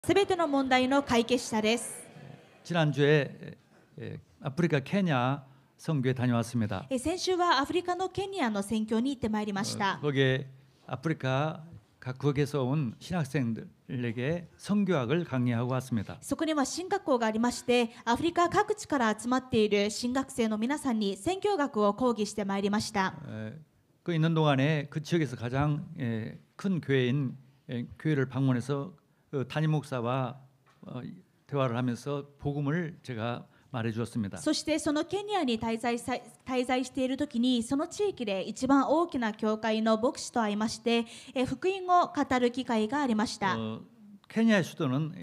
すべての問題の解決者です。 지난주에 아프리카 케냐 선교에 다녀왔습니다. 先週はアフリカのケニアの宣教に行ってまいりました。 거기에 아프리카 각국에서 온 신학생들에게 선교학을 강의하고 왔습니다. そこには神学校がありまして、アフリカ各地から集まっている神学生の皆さんに宣教学を講義してまいりました。 그 있는 동안에 그 지역에서 가장 큰 교회인 교회를 방문해서 담임 목사와 대화를 하면서 복음을 제가 말해 주었습니다. そしてそのケニアに滞在している時に、その地域で一番大きな教会の牧師と会いまして、福音を語る機会がありました。 케냐의 수도는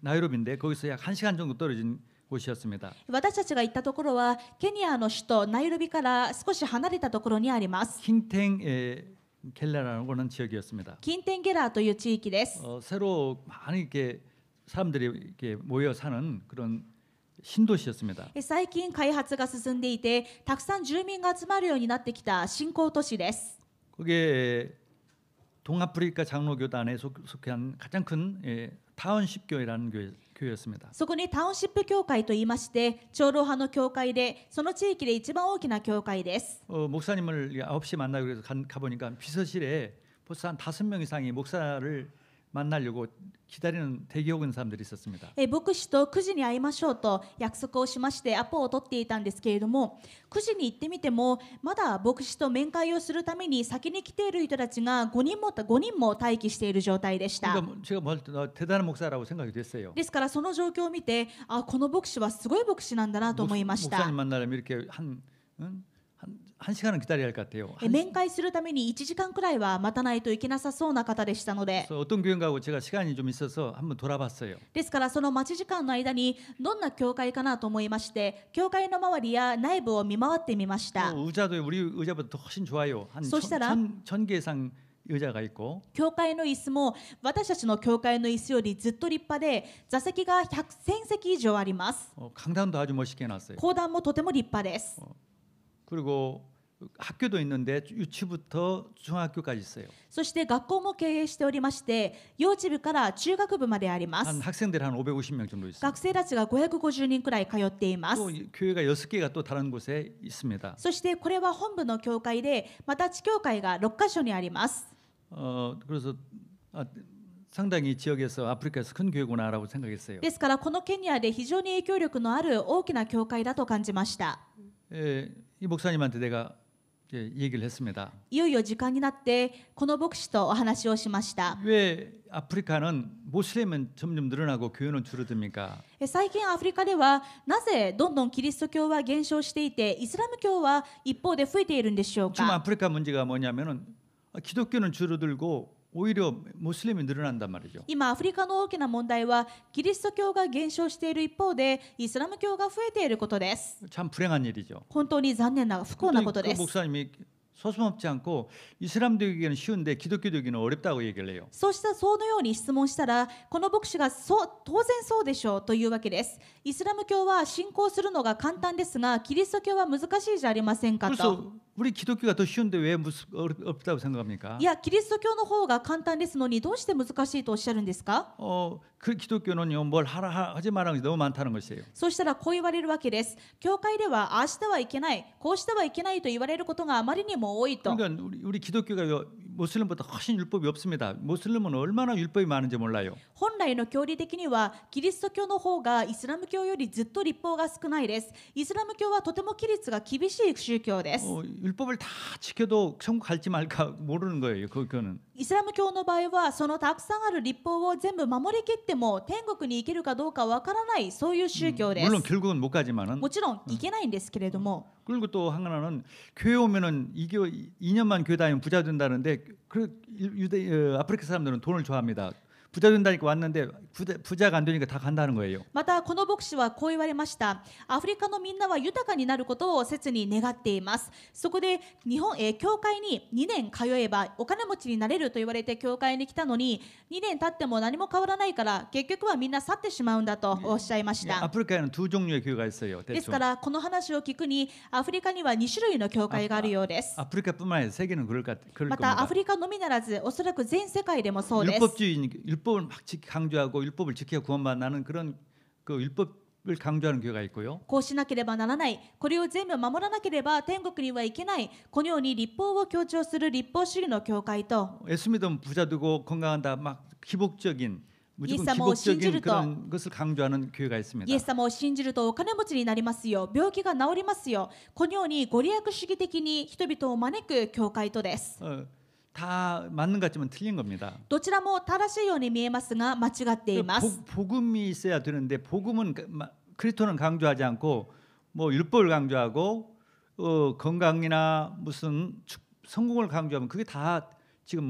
나이로비인데 거기서 약 1시간 정도 떨어진 곳이었습니다. 私たちが行ったところはケニアの首都ナイロビから少し離れたところにあります。 킹탱 겔라라는 지역이었습니다. キンテンゲラーという地域です。 새로 많이 이렇게 사람들이 이렇게 모여 사는 그런 신도시였습니다. 最近開発が進んでいて、たくさん住民が集まるようになってきた新興都市です。 그게 동아프리카 장로교단에 속한 가장 큰 타운십 교회라는 교회였습니다. そこにタウンシップ教会といいまして、長老派の教会で、その地域で一番大きな教会です。 목사님을 9시에 만나고 그래서 가보니까 비서실에 벌써 한 5명 이상이 목사를 만나려고 기다리는 대기하고 있는 사람들이 있었습니다. 牧師と9時に会いましょうと約束をしましてアポを取っていたんですけれども、9時に行ってみてもまだ牧師と面会をするために先に来ている人たちが5人も待機している状態でした。 제가 대단한 목사라고 생각이 됐어요. ですからその状況を見て、この牧師はすごい牧師なんだなと思いました。 목사님 만나려면 이렇게 한 시간은 기다려야 할 것 같아요. 面会するために1時間くらいは待たないといけなさそうな方でしたので、 어떤 교회인가고 제가 시간이 좀 있어서 한번 돌아봤어요. ですからその待ち時間の間にどんな教会かなと思いまして、教会の周りや内部を見回ってみました。 의자도 우리 의자보다 더 훨씬 좋아요. 한 そしたら 1000개 이상 의자가 있고 教会の椅子も私たちの教会の椅子よりずっと立派で、座席が1000席以上あります。 강당도 아주 멋있게 해놨어요. 講談もとても立派です。 그리고 학교도 있는데 유치부터 중학교까지 있어요. そして学校も経営しておりまして、幼稚部から中学部まであります。 학생들이 한 550명 정도 있어요. 学生たちが550人くらい通っています。 또 교회가 6개가 또 다른 곳에 있습니다. そしてこれは本部の教会で、また地教会が6カ所にあります。 그래서 상당히 지역에서 아프리카에서 큰 교회구나라고 생각했어요. ですからこのケニアで非常に影響力のある大きな教会だと感じました。 이 목사님한테 내가 얘기를 했습니다. いよいよ時間になってこの牧師とお話をしました。 왜 아프리카는 모슬림은 점점 늘어나고 교회는 줄어듭니까? 最近アフリカではなぜどんどんキリスト教は減少していて、イスラム教は一方で増えているんでしょう 지금 か。 아프리카 문제가 뭐냐면은 기독교는 줄어들고 오히려 모슬림이 늘어난단 말이죠. 今アフリカの大きな問題はキリスト教が減少している一方でイスラム教が増えていることです。 참 불행한 일이죠. 本当に残念な不幸なことで 그 す。 목사님이 서슴없지 않고 이슬람교에게는 쉬운데 기독교에게는 어렵다고 얘기를 해요. そのように質問したら、この牧師が当然そうでしょうというわけです。イスラム教は信仰するのが簡単ですが、キリスト教は難しいじゃありませんかと。 그래서 우리 기독교가 더 쉬운데 왜 어렵다고 생각합니까? いや、キリスト教の方が簡単ですのにどうして難しいとおっしゃるんですか。 그 기독교는요 뭘 하지 말라는 게 너무 많다는 것이에요. そうしたらこう言われるわけです。教会ではああしてはいけない、こうしてはいけないと言われることがあまりにも多いと。 그러니까 우리 기독교가 모슬림보다 훨씬 율법이 없습니다. 모슬림은 얼마나 율법이 많은지 몰라요. 本来の教理的にはキリスト教の方がイスラム教よりずっと立法が少ないです。イスラム教はとても規律が厳しい宗教です。 율법을 다 지켜도 천국 갈지 말까 모르는 거예요. 그거는. イスラム教の場合はそのたくさんある立法を全部守りきっても天国に行けるかどうかわからない、そういう宗教です。 물론 결국은 못 가지만은. もちろん行けないんですけれども、 그리고 또 하나는 교회 오면은 2년만 교회 다니면 부자 된다는데 아프리카 사람들은 돈을 좋아합니다. 부자 된다니까 왔는데 부자가 안 되니까 다 간다는 거예요. またこの牧師はこう言われました。アフリカのみんなは豊かになることを切に願っています。そこで教会に2年通えばお金持ちになれると言われて教会に来たのに、2年経っても何も変わらないから結局はみんな去ってしまうんだとおっしゃいました。 아프리카에는 두 종류의 교회가 있어요. ですからこの話を聞くにアフリカには2種類の教会があるようです。 아프리카뿐만 아니라 세계는 그럴 またア 겁니다. フリカのみならずおそらく全世界でもそうです。 율법을 막 강조하고 율법을 지켜 구원받는 그런 그 율법을 강조하는 교회가 있고요. こうしなければならない、これを全部守らなければ天国には行けない、このように立法を強調する立法主義の教会と、 예수 믿으면 부자 되고 건강한다 막 기복적인 무조건 예수님을 기복적인 신지를 그런 것을 강조하는 교회가 イ 있습니다. エス様を信じるとお金持ちになりますよ、病気が治りますよ、このようにご利益主義的に人々を招く教会とです。 다 맞는 것 같지만 틀린 겁니다. どちらも正しいように見えますが間違っています。 복음이 있어야 되는데 복음은 그리스도는 강조하지 않고 뭐 율법을 강조하고 건강이나 무슨 성공을 강조하면 그게 다 지금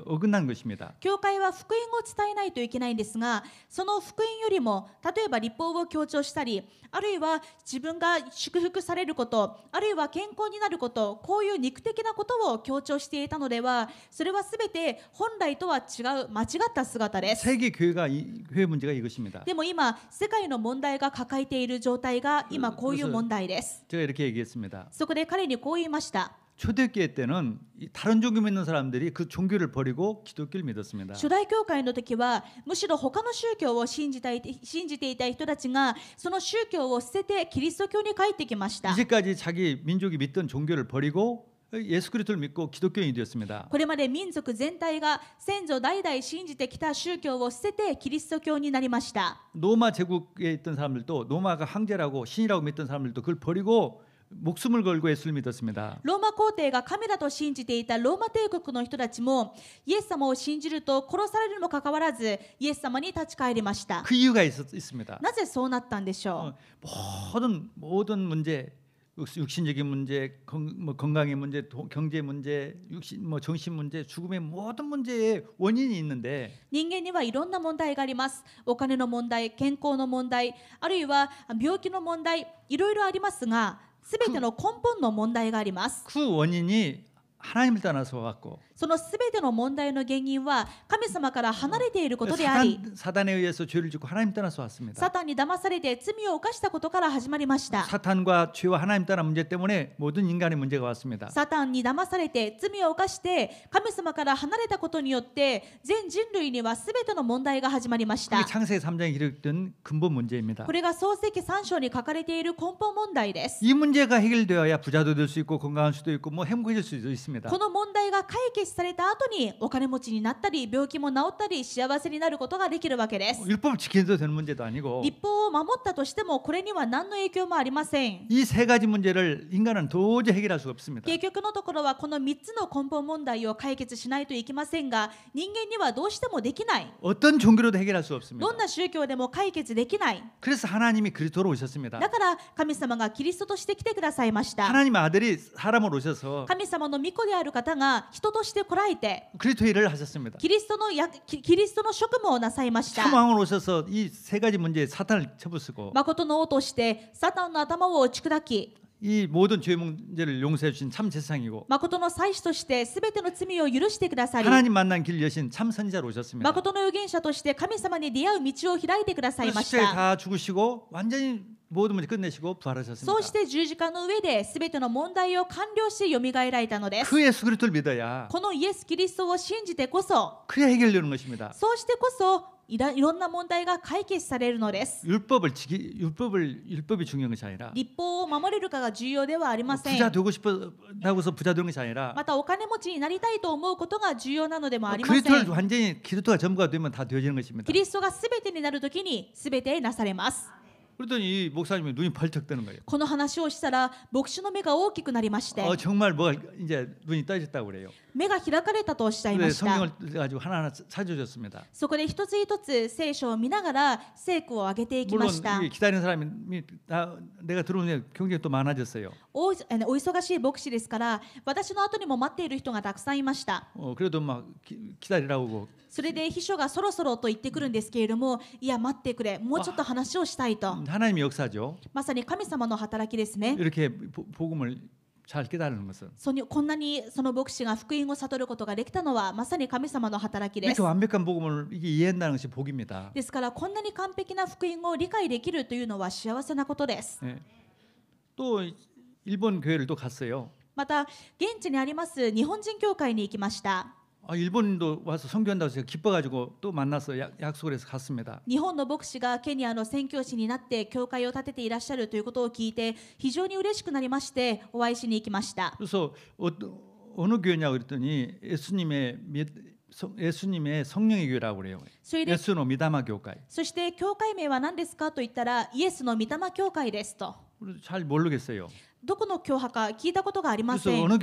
어긋난 것입니다. 教会は福音を伝えないといけないんですが、その福音よりも例えば立法を強調したり、あるいは自分が祝福されること、あるいは健康になること、こういう肉的なことを強調していたのでは、それはすべて本来とは違う間違った姿です。 세계 교회 문제가 이것입니다. でも今世界の問題が抱えている状態が今こういう問題です。 제가 이렇게 얘기했습니다. そこで彼にこう言いました。 초대교회 때는 다른 종교 믿는 사람들이 그 종교를 버리고 기독교를 믿었습니다. 初代教会の時はむしろ他の宗教を信じていた人たちがその宗教を捨ててキリスト教に帰ってきました。 이제까지 자기 민족이 믿던 종교를 버리고 예수 그리스도를 믿고 기독교인이 되었습니다. これまで民族全体が先祖代々信じてきた宗教を捨ててキリスト教になりました。 로마 제국에 있던 사람들도 로마가 황제라고 신이라고 믿던 사람들도 그걸 버리고 목숨을 걸고 예수를 믿었습니다. ローマ皇帝が神だと信じていたローマ帝国の人たちもイエス様を信じると殺されるにもかかわらずイエス様に立ち返りました。 그 이유가 있습니다. なぜそうなったんでしょう。 모든 문제, 육신적인 문제, 건강의 문제, 경제 문제, 정신 문제, 죽음의 모든 문제에 원인이 있는데 人間にはいろんな問題があります。お金の問題、健康の問題、あるいは病気の問題、いろいろありますが、すべての根本の問題があります。 그 원인이 하나님을 떠나서 왔고 そのすべての問題の原因は神様から離れていることであり、 사단에 의해서 죄를 짓고 하나님 떠나서 왔습니다. サタンに騙されて罪を犯したことから始まりました。 사탄과 죄와 하나님 떠난 문제 때문에 모든 인간의 문제가 왔습니다. サタンに騙されて罪を犯して神様から離れたことによって全人類にはすべての問題が始まりました。 그게 창세기 3장에 기록된 근본 문제입니다. これが創世記3章に書かれている根本問題です。 이 문제가 해결되어야 부자도 될 수 있고 건강할 수도 있고 뭐 행복해질 수도 있습니다. この問題が解決された後にお金持ちになったり病気も治ったり幸せになることができるわけです。 율법을 지켜도 되는 문제도 아니고 立法を守ったとしてもこれには何の影響もありません。 이 세 가지 문제를 인간은 도저히 해결할 수가 없습니다. 結局のところはこの3つの根本問題を解決しないといけませんが、人間にはどうしてもできない。 어떤 종교로도 해결할 수 없습니다. どんな宗教でも解決できない。 그래서 하나님이 그리스도로 오셨습니다. だから神様がキリストとして来てくださいました。 하나님 아들이 사람으로 오셔서 神様の御子である方が人として来られて 그리스도 일을 하셨습니다. キリストの職務をなさいました。 참왕으로 오셔서 이 세 가지 문제에 사탄을 쳐부수고 誠の王としてサタンの頭を打ち砕き、 이 모든 죄 문제를 용서해 주신 참 제사장이고 誠の祭司としてすべての罪を許してくださり、 하나님 만난 길 여신 참 선지자로 오셨습니다. 誠の預言者として神様に出会う道を開いてくださいまし 십자가에 た。 다 죽으시고 완전히 모든 문제 끝내시고 부활하셨습니다. そうして十字架の上で全ての問題を完了し蘇られたのです。 그 예수 그리스도를 믿어야 このイエス・キリストを信じてこそ、 그래야 해결되는 것입니다. そうしてこそいろんな問題が解決されるのです。 율법이 중요한 것이 아니라 立法を守れるかが重要ではありません。 부자 되고 싶다고서 부자 되는 것이 아니라 またお金持ちになりたいと思うことが重要なのでもありません。 그리스도를 완전히 기독교가 전부가 되면 다 되어지는 것입니다. キリストが全てになるときに全てなされます。 그랬더니 이 목사님이 눈이 벌쩍 뜨는 거예요. この話をしたら牧師の目が大きくなりまして、 정말 뭐가 이제 눈이 떠졌다고 그래요. 目が開かれたとおっしゃいま 네, した。 성경을 가지고 하나하나 찾아줬습니다. そこで一つ一つ聖書を見ながら聖句を挙げていきま 물론 した。 이 기다리는 사람이 다 내가 들어오는 게 굉장히 또 많아졌어요. お忙しい牧師ですから私の後にも待っている人がたくさんいました。 그래도 막 기다리라고 それで秘書がそろそろと言ってくるんですけれども、いや待ってくれ、もうちょっと話をしたいと。 하나님의 역사죠. まさに神様の働きですね。 이렇게 복음을 잘 깨달는 것은 こんなにその牧師が福音を悟ることができたのはまさに神様の働きです。 이렇게 완벽한 복음을 이게 이해한다는 것이 복입니다. ですからこんなに完璧な福音を理解できるというのは幸せなことです。 네. 또 일본 교회를 또 갔어요. また現地にあります日本人教会に行きました。 일본도 와서 선교한다고 해서 기뻐가지고 또 만나서 약속을 해서 갔습니다. 日本の牧師がケニアの宣教師になって教会を建てていらっしゃるということを聞いて非常に嬉しくなりましてお会いしに行きました。 그래서 어느 교회냐고 그랬더니 예수님의 성령의 교회라고 그래요. それで 예수노 미다마 교회. そして教会名は何ですかと言ったらイエスの御霊教会ですと。 잘 모르겠어요. どこの教派か聞いたことがありま 그래서 せん。 어느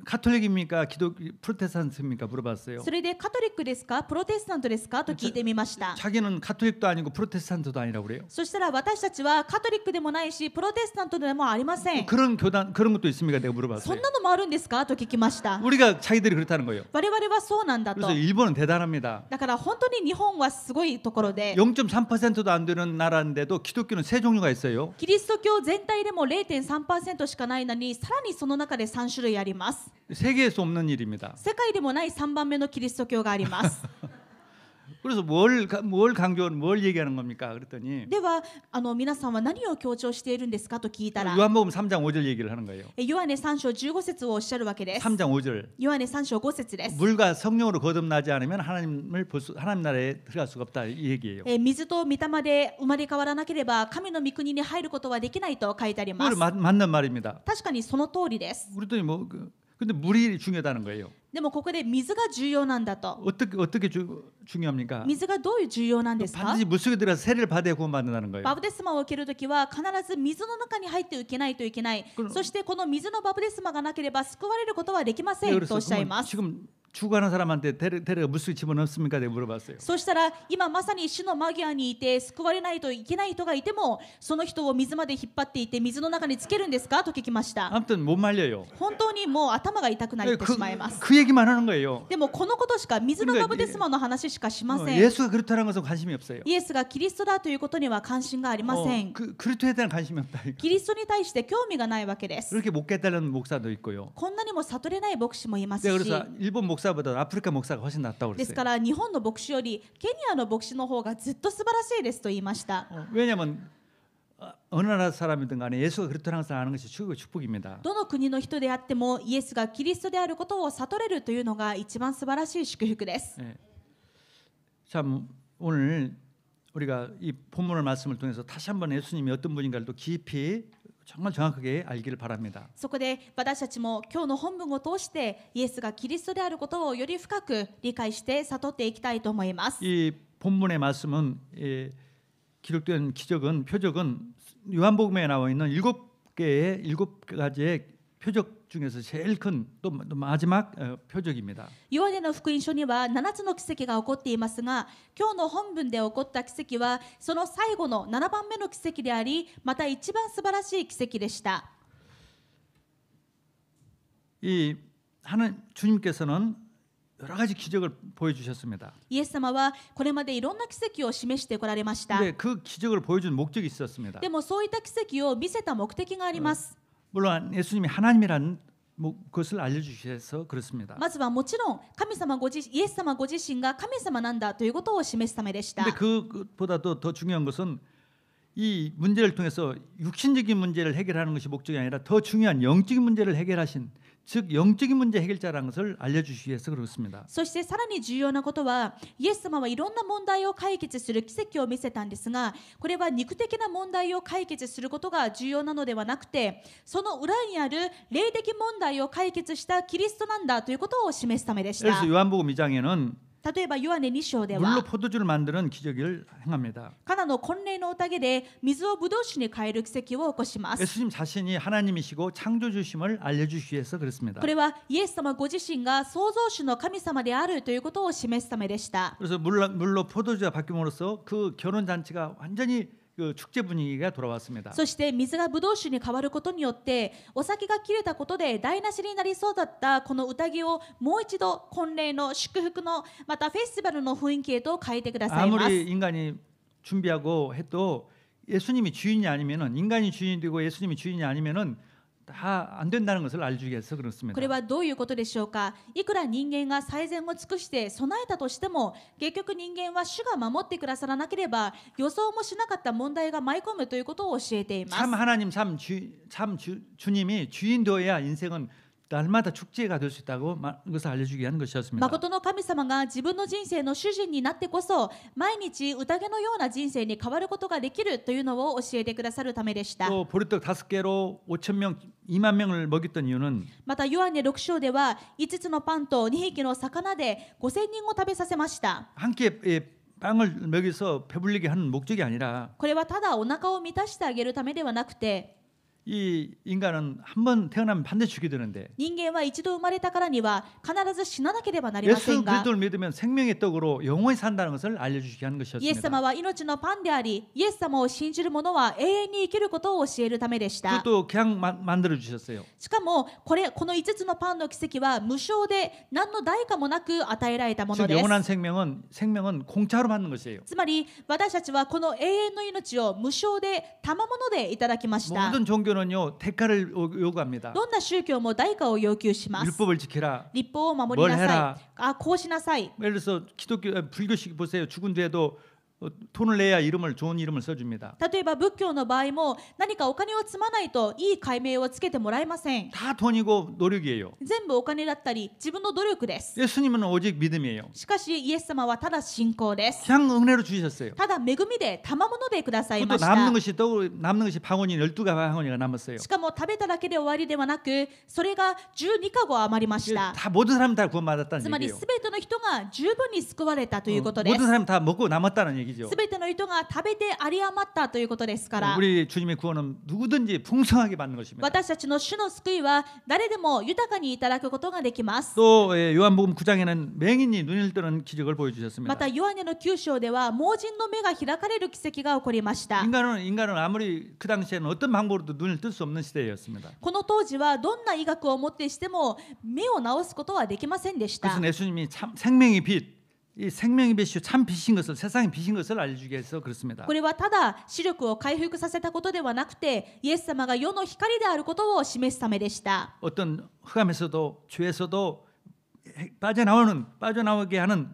카톨릭입니까? 프로테스탄트입니까? 물어봤어요. それでカトリックですかプロテスタントですかと聞いてみました。 자기는 카톨릭도 아니고 프로테스탄트도 아니라고 그래요. そしたら私たちはカトリックでもないしプロテスタントでもありません。 그런 것도 있습니까? 내가 そ 물어봤어요. んなのもあるんですかと聞きました。 우리가 자기들이 그렇다는 거예요. 我々はそうなんだと。 그래서 일본은 대단합니다. だから本当に日本はすごいところで 0.3%도 안 되는 나라인데도 기독교는 세 종류가 있어요. キリスト教全体でも 0.3% しかないのにさらにその中で3種類あります。 세계에서 없는 일입니다. 世界でもない3番目のキリスト教があります。 그래서 뭘 얘기하는 겁니까? 그랬더니 では皆さんは何を強調しているんですかと聞いたら 요한복음 3장 5절 얘기를 하는 거예요. ヨハネ3章15節をおっしゃるわけです。 3장 5절. ヨハネ3章5節です。 물과 성령으로 거듭나지 않으면 하나님 나라에 들어갈 수가 없다 이 얘기예요. 水と御霊で生まれ変わらなければ神の御国に入ることはできないと書いてありま 그걸 す。 맞는 말입니다. 確かにその通りです。 그랬더니 근데 물이 중요하다는 거예요. でもここで水が重要なんだと。 어떻게 중요합니까? 水がどういう重要なんですか？ 반드시 물속에 들어가서 세례를 받아야 구원받는다는 거예요. バプテスマを受けるときは必ず水の中に入って受けないといけない。そしてこの水のバプテスマがなければ救われることはできませんとおっしゃいます。 지금 죽어가는 사람한테 데려가 물속에 집어넣습니까? 내가 물어봤어요. そしたら今まさに死の間際にいて救われないといけない人がいてもその人を水まで引っ張っていて水の中につけるんですかと聞きました。 아무튼 못 말려요. 本当にもう頭が痛くなってしまいます。 그 얘기만 하는 거예요. でもこのことしか水のバプテスマの話しかしません。 예수가 그렇다는 것은 관심이 없어요. イエスがキリストだということには関心がありません。 그리스도에 대한 관심이 없다. キリストに対して興味がないわけです。 그렇게 못 깨달은 목사도 있고요. こんなにも悟れない牧師もいます 네, し。 그래서 일본 목사보다 아프리카 목사가 훨씬 낫다고 です 그랬어요. から日本の牧師よりケニアの牧師の方がずっと素晴らしいですと言いました。 왜냐하면 어느 나라 사람이든 간에 예수가 그렇다는 것을 아는 것이 축복입니다. どの国の人であってもイエスがキリストであることを悟れるというのが一番素晴らしい祝福です。 네. 참 오늘 우리가 이 본문의 말씀을 통해서 다시 한번 예수님이 어떤 분인가를 또 깊이 정말 정확하게 알기를 바랍니다. そこで私たちも今日の本文を通してイエスがキリストであることをより深く理解して悟っていきたいと思います。 이 본문의 말씀은 기록된 기적은 표적은 요한복음에 나와 있는 7가지의 표적 중에서 제일 큰 또 마지막 표적입니다. ヨハネの福音書には7つの奇跡が起こっていますが、今日の本文で起こった奇跡はその最後の7番目の奇跡であり、また一番素晴らしい奇跡でした。 이 주님께서는 여러 가지 기적을 보여주셨습니다. イエス様はこれまでいろんな奇跡を示してこられました。 근데 그 기적을 보여준 목적이 있었습니다. でもそういった奇跡を見せた目的があります。 물론 예수님이 하나님이라는 그것을 알려주셔서 그렇습니다. まずはもちろんイエス様ご自身が神様なんだということを示すためでした。 근데 그것보다도 더 중요한 것은 이 문제를 통해서 육신적인 문제를 해결하는 것이 목적이 아니라 더 중요한 영적인 문제를 해결하신 즉 영적인 문제 해결자라는 것을 알려주시기 위해서 그렇습니다. そしてさらに重要なことはイエス様はいろんな問題を解決する奇跡を見せたんですが、これは肉的な問題を解決することが重要なのではなくて、その裏にある霊的問題を解決したキリストなんだということを示すためでした。 그래서 요한복음 2장에는 例えばヨハネ2章で 물로 は 포도주를 만드는 기적을 행합니다. カナの婚礼のおかげで水をブドウ酒に変える奇跡を起こします。 예수님 자신이 하나님이시고 창조주심을 알려주시기 위해서 그렇습니다. これはイエス様ご自身が創造主の神様であるということを示すためでした。 그래서 물로 포도주가 바뀜으로써 그 결혼 잔치가 완전히 그 축제 분위기가 돌아왔습니다. そして水がブドウ酒に変わることによってお酒が切れたことで台無しになりそうだったこの宴をもう一度婚礼の祝福のまたフェスティバルの雰囲気へと変えてくださいます。 아무리 인간이 준비하고 해도 예수님이 주인이 아니면은 인간이 주인이 되고 예수님이 주인이 아니면은 다 안 된다는 것을 알려주기 위해서 그렇습니다. これはどういうことでしょうか。いくら人間が最善を尽くして備えたとしても結局人間は主が守ってくださらなければ予想もしなかった問題が舞い込むということを教えています。 참 하나님 주님이 주인 되어야 인생은 날마다 축제가 될 수 있다고 그것을 알려주기 위한 것이었습니다. 誠の神様が自分の人生の主人になってこそ毎日宴のような人生に変わることができるというのを教えてくださるためでした。 또 보리떡 5개로 5,000명, 2만 명을 먹였던 이유는 またヨハネ6章では5つのパンと2匹の魚で5000人を食べさせました。 한 끼에 빵을 먹여서 배불리게 하는 목적이 아니라 これはただお腹を満たしてあげるためではなくて 이 인간은 한 번 태어나면 반드시 죽게 되는데 人間は一度生まれたからには必ず死ななければなりませ 예수 んが 그리스도를 믿으면 생명의 떡으로 영원히 산다는 것을 알려주시기 하는 イエス 것이었습니다. 様は命のパンでありイエス様を信じる者は永遠に生きることを教えるためでした。 그것도 그냥 만들어 주셨어요. しかもこの5つのパンの奇跡は無償で何の代価もなく与えられたもの 즉 です。 영원한 생명은 공짜로 받는 것이에요. つまり私たちはこの永遠の命を無償で賜物でいただきました。 모든 종교는요 대가를 요구합니다. どんな宗教も代価を要求します。 율법을 지키라. 立法を守りな 뭘 さ 해라. い。あ、こうしなさい。 예를 들어서 불교식 보세요. 죽은 뒤에도 돈을 내야 좋은 이름을 써줍니다. 例えば仏教の場合も何かお金を積まないといい改名をつけてもらえません。 다 돈이고 노력이에요. 全部お金だったり自分の努力です。 예수님은 오직 믿음이에요. しかしイエス様はただ信仰です。 그냥 은혜로 주셨어요. ただ恵みで賜物でくださいま 그것도 した。 남는 것이 방언이 12방언이가 남았어요. しかも食べただけで終わりではなくそれが12かご余りました。 다 모든 사람 다 구원받았다는 つまり 얘기예요. 全ての人が十分に救われたということです。 모든 사람 다 먹고 남았다는 얘기죠. 全ての人が食べて有り余ったということですから 우리 주님의 구원은 누구든지 풍성하게 받는 것입니다. 私たちの主の救いは誰でも豊かにいただくことができます。 또 요한복음 9장에는 맹인이 눈을 뜨는 기적을 ま 보여주셨습니다. たヨハネの9章では盲人の目が開かれる奇跡が起こりました。 인간은 아무리 그 당시에는 어떤 방법으로도 눈을 뜰 수 없는 시대였습니다. この当時はどんな医学をもってしても目を治すことはできませんでした。 그래서 예수님이 참 생명의 빛, 이 생명의 빛이 참 빛인 것을 세상의 빛인 것을 알려주기 위해서 그렇습니다. これはただ視力を回復させたことではなくてイエス様が世の光であることを示すためでした。 어떤 흑암에서도 죄에서도 빠져나오게 하는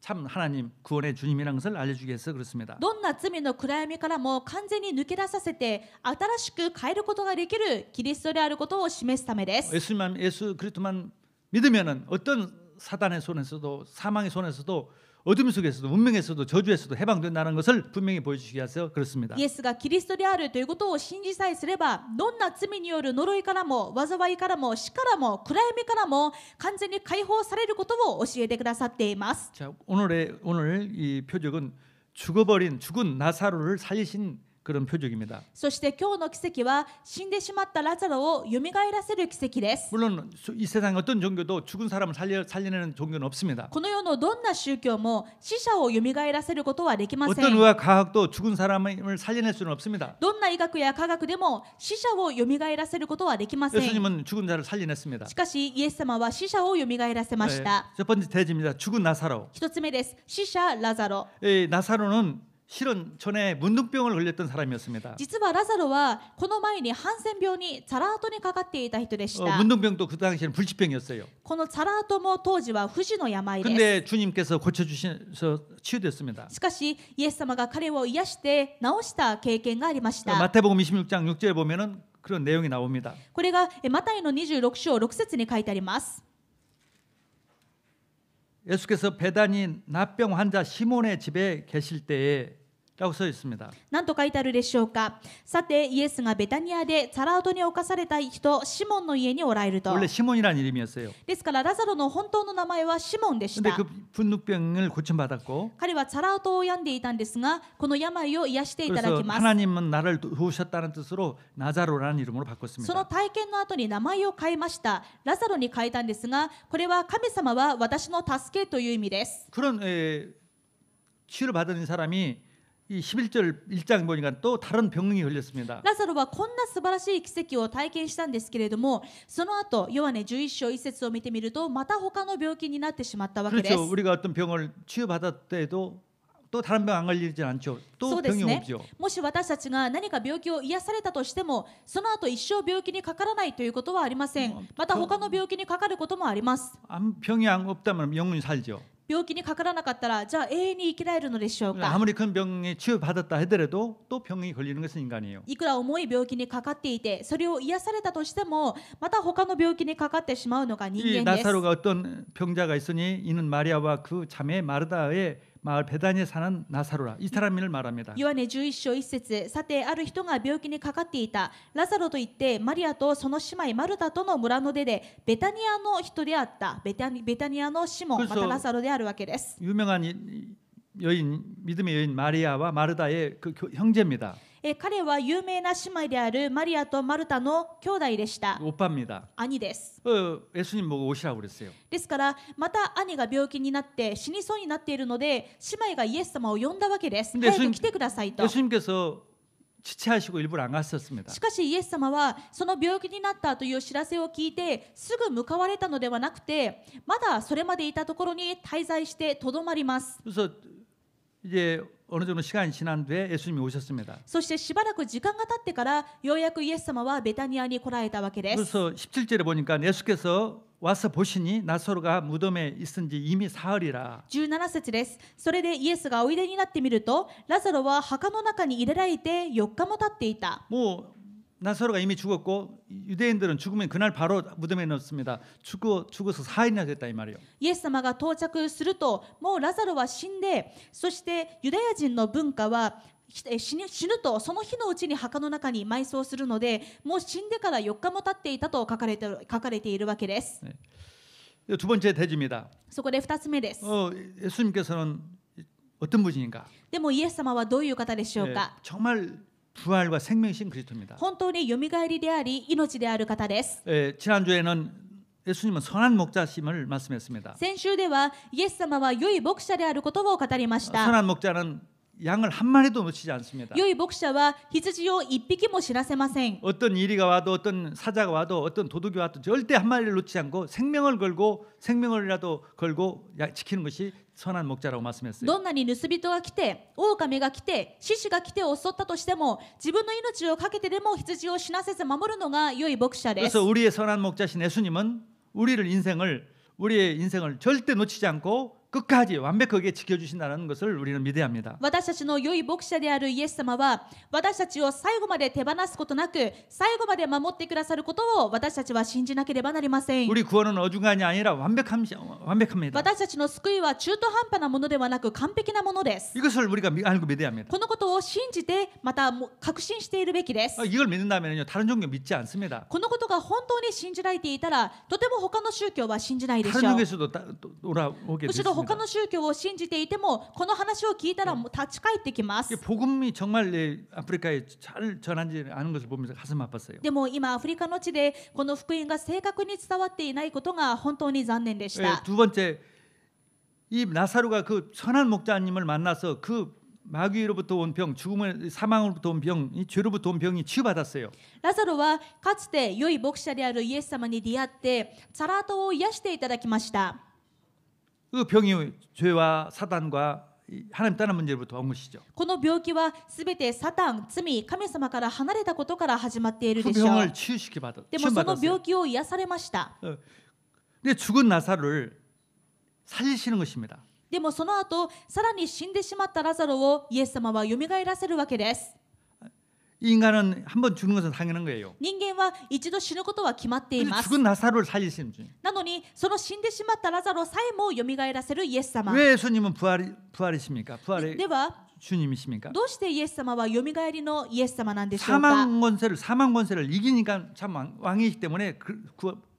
참 하나님 구원의 주님이라는 것을 알려주기 위해서 그렇습니다. どんな罪の暗闇からも完全に抜け出させて新しく変えることができるキリストであることを示すためです。 예수 그리스도만 믿으면은 어떤 사단의 손에서도 사망의 손에서도 어둠 속에서도 운명에서도 저주에서도 해방된다는 것을 분명히 보여주시기 위해서 그렇습니다. イエスがキリストであるということを信じさえすればどんな罪による呪いからも災いからも死からも暗闇からも完全に解放されることを教えてくださっています。 자, 오늘 이 표적은 죽은 나사로를 살리신 그런 표적입니다. そして今日の奇跡は死んでしまったラザロを蘇らせる奇跡です。 물론 이 세상 어떤 종교도 죽은 사람을 살려내는 종교는 없습니다. この世のどんな宗教も死者を蘇らせることはできませ 어떤 ん。 의학 과학도 죽은 사람을 살려낼 수는 없습니다. どんな医学や科学でも死者を蘇らせることはできません。 예수님은 죽은 자를 살려냈습니다. しかしイエス様は死者を蘇らせました。 첫 번째 대지입니다. 죽은 나사로. 一つ目です。死者ラザロ。 나사로는 실은 전에 문둥병을 걸렸던 사람이었습니다. 実はラザロはこの前にハンセン病にザラートにかかっていた人でした。 문둥병도 그 당시에는 불치병이었어요. このザラートも当時は不治の病です。 근데 주님께서 고쳐주셔서 치유됐습니다. しかしイエス様が彼を癒して治した経験がありました。 마태복음 26장 6절에 보면은 그런 내용이 나옵니다. これがマタイの26章6節に書いてあります。 예수께서 베다니 나병 환자 시몬의 집에 계실 때에 라고 써 있습니다. 何と書いてあるでしょうか。さてイエスがベタニアでザラードに侵された人シモンの家におられると。 원래 시몬이라는 이름이었어요. ですからラザロの本当の名前はシモンでし 근데 た。 그 분노병을 고침받았고 彼はザラートを病んでいたんですが、この病を癒していただ 그래서 きます。 하나님은 나를 도우셨다는 뜻으로 나자로라는 이름으로 その 바꿨습니다. 体験の後に名前を変えました。ラザロに変えたんですが、これは神様は私の助けという意味です。 그런 치유를 받은 사람이 이 11절 1장 보니까 또 다른 병이 걸렸습니다. ラザロはこんな素晴らしい奇跡を体験したんですけれども、その後ヨハネ11章1節を見てみるとまた他の病気になってしまったわけです。 그렇죠. 우리가 어떤 병을 치유받았을 때도 또 다른 병 안 걸리진 않죠. そ 또 うです 병이 ね 오죠. もし私たちが何か病気を癒されたとしても、その後一生病気にかからないということはありません。また他の病気にかかることもあります。 병이 없다면 영원히 살죠. 病気にかからなかったらじゃあ永遠に生きられるのでしょうか。 아무리 큰 병에 치유받았다 하더라도 또 병이 걸리는 것은 인간이에요. いくら重い病気にかかっていてそれを癒されたとしてもまた他の病気にかかってしまうのが人 이 間です。 나사로가 어떤 병자가 있으니 이는 마리아와 그 자매 마르다의 마을 베다니에 사는 나사로라. 이 사람을 말합니다. ヨハネ11章1節、さてある人が病気にかかっていた。ラザロといってマリアとその姉妹マルタとの村の出でベタニアの人であった。ベタニアのシモン、またラザロであるわけです。 유명한 여인 믿음의 여인 마리아와 마르다의 그 형제입니다. 彼は有名な姉妹であるマリアとマルタの兄弟でした。 오빠입니다. 兄です。 예수님 보고 오시라고 그랬어요. ですからまた兄が病気になって死にそうになっているので姉妹がイエス様を呼んだわけです。 근데 早く来てくださいと。 예수님께서 지체하시고 일부러 안 갔었습니다. しかしイエス様はその病気になったという知らせを聞いてすぐ向かわれたのではなくて、まだそれまでいたところに滞在してとどまります。 그래서 이제 어느 정도 시간이 지난 뒤에 예수님이 오셨습니다. そしてしばらく時間が経ってからようやくイエス様はベタニアに来られたわけです。 그래서 17절에 보니까 예수께서 와서 보시니 나사로가 무덤에 있은지 이미 사흘이라. 17節です。それでイエスがおいでになってみるとラザロは墓の中に入れられて4日も経っていた。 뭐 나사로가 이미 죽었고 유대인들은 죽으면 그날 바로 무덤에 넣습니다. 죽어서 사흘이나 됐다 이 말이에요. イエス様が到着するともうラザロは死んで、そしてユダヤ人の文化は死ぬとその日のうちに墓の中に埋葬するので、もう死んでから4日も経っていたと書かれているわけです。 두 번째 대지입니다. そこで2つ目です。 예수님께서는 어떤 분이신가? でもイエス様はどういう方でしょうか。 정말 부활과 생명이신 그리스도입니다. 本当によみがえりであり命である方です。 지난주에는 예수님은 선한 목자심을 말씀했습니다. 先週ではイエス様は良い牧者であることを語りました。 선한 목자는 양을 한 마리도 놓치지 않습니다. 良い牧者は羊を1匹も知らせません。 어떤 이리가 와도 어떤 사자가 와도 어떤 도둑이 와도 절대 한 마리를 놓치지 않고 생명을이라도 걸고 지키는 것이 선한 목자라고 말씀했어요. どんなに盗人が来て狼が来て獅子が来て襲ったとしても自分の命をかけてでも羊を死なせず守るのが良い牧者です。 그래서 우리의 선한 목자신 예수님은 우리의 인생을 절대 놓치지 않고 끝까지 완벽하게 지켜주신다는 것을 우리는 믿어야 합니다. 私たちの良い牧者であるイエス様は私たちを最後まで手放すことなく最後まで守ってくださることを私たちは信じなければなりません。 우리 구원은 어중간이 아니라 완벽합니다. 私たちの救いは中途半端なものではなく完璧なものです。 이것을 우리가 알고 믿어야 합니다. このことを信じてまた確信しているべきです。 이걸 믿는다면요 다른 종교 믿지 않습니다. このことが本当に信じられていたらとても他の宗教は信じないでしょ 다른 う。 종교에서도 돌아오게 むしろ 됐습니다. 他の宗教を信じていてもこの話を聞いたらもう立ち返ってきます。 복음이 정말 아프리카에 잘 전하지 않은 것을 보면서 가슴 아팠어요. でも今アフリカの地でこの福音が正確に伝わっていないことが本当に残念でした。 두 번째, 이 나사로가 그 선한 목자님을 만나서 그 마귀로부터 온 병, 죽음의 사망으로부터 온 병, 이 죄로부터 온 병이 치유받았어요. ラザロはかつて良い牧者であるイエス様に出会ってサラートを癒していただきました。 그 병이 죄와 사단과 하나님 떠난 문제로부터 온 것이죠. この病気はすべてサタン、罪、神様から離れたことから始まっている 그 でしょう。 병을 치유받았어요. でもその病気を癒されました。 근데 죽은 나사로를 살리시는 것입니다. でもその後さらに死んでしまったラザロをイエス様はよみがえらせるわけです。 이 인간은 한번 죽는 것은 당연한 거예요. 人間は一度死ぬことは決まっています。 죽은 나사로를 살리시는 분. なのにその死んでしまったラザロさえもよみがえらせるイエス様。 왜 예수님은 부활이십니까? 부활의 では 주님이십니까? どうしてイエス様はよみがえりのイエス様なんでしょうか。 사망 권세를 이기니까 참 왕이기 때문에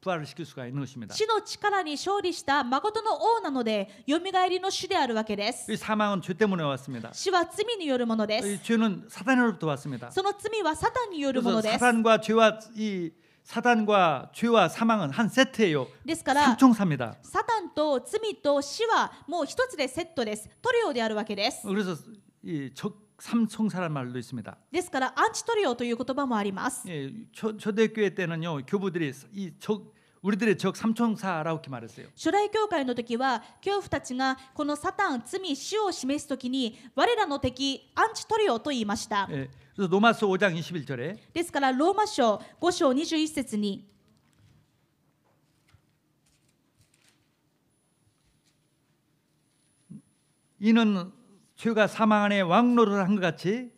부활을 시킬 수가 있는 것입니다. 死の力に勝利した誠の王なのでよみがえりの主であるわけです。 이 사망은 죄 때문에 왔습니다. 死は罪によるものです。 이 죄는 사단으로부터 왔습니다. その罪はサタンによるも 그래서 のです。 사단과 죄와 사망은 한 세트예요. ですから 삼총사입니다. サタンと罪と死はもう一つでセットです。トリオであるわけです。 그래서 이 삼총사란 말도 있습니다. ですからアンチトリオという言葉もあります。 예, 초대교회 때는요 교부들이 우리들의 적 삼총사라고 이렇게 말했어요. 初代教会の時は教父たちがこのサタン、罪、死を示す時に我らの敵アンチトリオと言いました。 예, 그래서 로마서 5장 21절에 ですからローマ書5章21節に 이는 죄가 사망 안에 왕노릇을 한 것 같이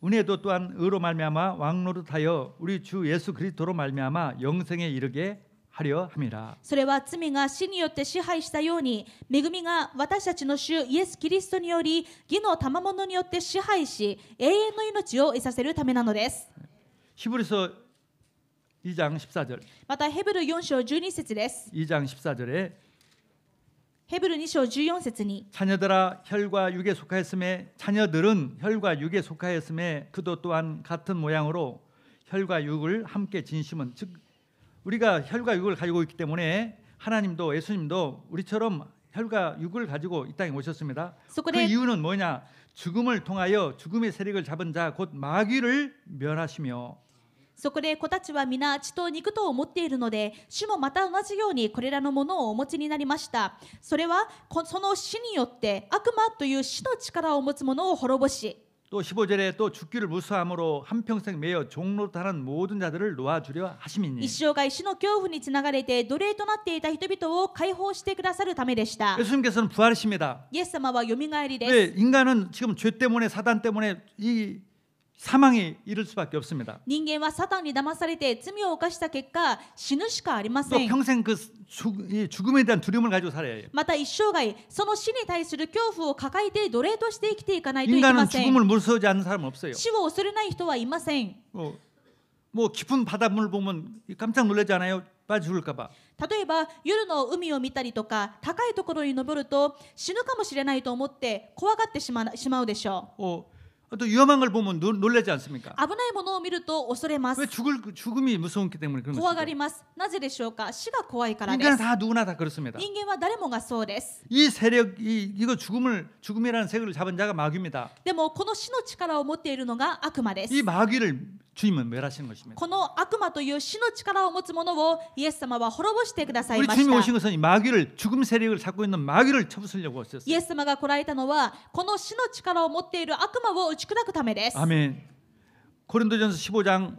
은혜도 또한 의로 말미암아 왕노릇하여 우리 주 예수 그리스도로 말미암아 영생에 이르게 하려 함이라. それは罪が死によって支配したように恵みが私たちの主イエス・キリストにより義の賜物によって支配し永遠の命を得させるためなのです。 히브리서 2장 14절. またヘブル4章12節です。 2장 14절에 ヘブル2章14節に 자녀들아 혈과 육에 속하였음에 자녀들은 혈과 육에 속하였음에 그도 또한 같은 모양으로 혈과 육을 함께 진심은 즉 우리가 혈과 육을 가지고 있기 때문에 하나님도 예수님도 우리처럼 혈과 육을 가지고 이 땅에 오셨습니다. 그 이유는 뭐냐? 죽음을 통하여 죽음의 세력을 잡은 자 곧 마귀를 멸하시며 そこで子たちは皆血と肉とを持っているので主もまた同じようにこれらのものをお持ちになりました。それはその死によって悪魔という死の力を持つ者を滅ぼし 또 15절에 또 죽기를 무수함으로 한평생 매여 종노릇하는 모든 자들을 놓아주려 하심이니 一生涯死の恐怖につながれて奴隷となっていた人々を解放してくださるためでした。 예수님께서는 부활이십니다. イエス様はよみがえりです。 네, 인간은 지금 죄 때문에 사단 때문에 이 사망에 이를 수밖에 없습니다. 人間はサタンに騙されて罪を犯した結果死ぬしかありま 또 せん。 평생 그 죽음에 대한 두려움을 가지고 살아야 해요. また一生涯その死に対する恐怖を抱えて奴隷として生きていかないといけま 인간은 せん。 죽음을 무서워하지 않는 사람은 없어요. 死を恐れない人はいません。 뭐 깊은 바닷물 보면 깜짝 놀라지 않아요? 빠져 죽을까 봐. 例えば夜の海を見たりとか高いところに登ると死ぬかもしれないと思って怖がってしまうでしょう。 또 위험한 걸 보면 놀라지 않습니까? 危ないものを見ると恐れます。 왜 죽음이 무서웠기 때문에 그런 怖が 것이죠. ります。なぜでしょうか。死が怖いからで 인간은 す。 다 누구나 다 그렇습니다. 人間は誰もがそうです。 이 세력, 이거 죽음이라는 세력을 잡은 자가 마귀입니다. でもこの死の力を持っているのが悪魔です。 이 마귀를 주님은 멸하시는 것입니다. この悪魔という死の力を持つ者をイエス様は滅ぼしてください 우리 ま 주님이 し 오신 た。 것은 이 마귀를 죽음 세력을 잡고 있는 마귀를 쳐부수려고 イ 오셨어요. エス様が来られたのはこの死の力を持っている悪魔を打ち砕くためです。 아멘. 고린도전서 15장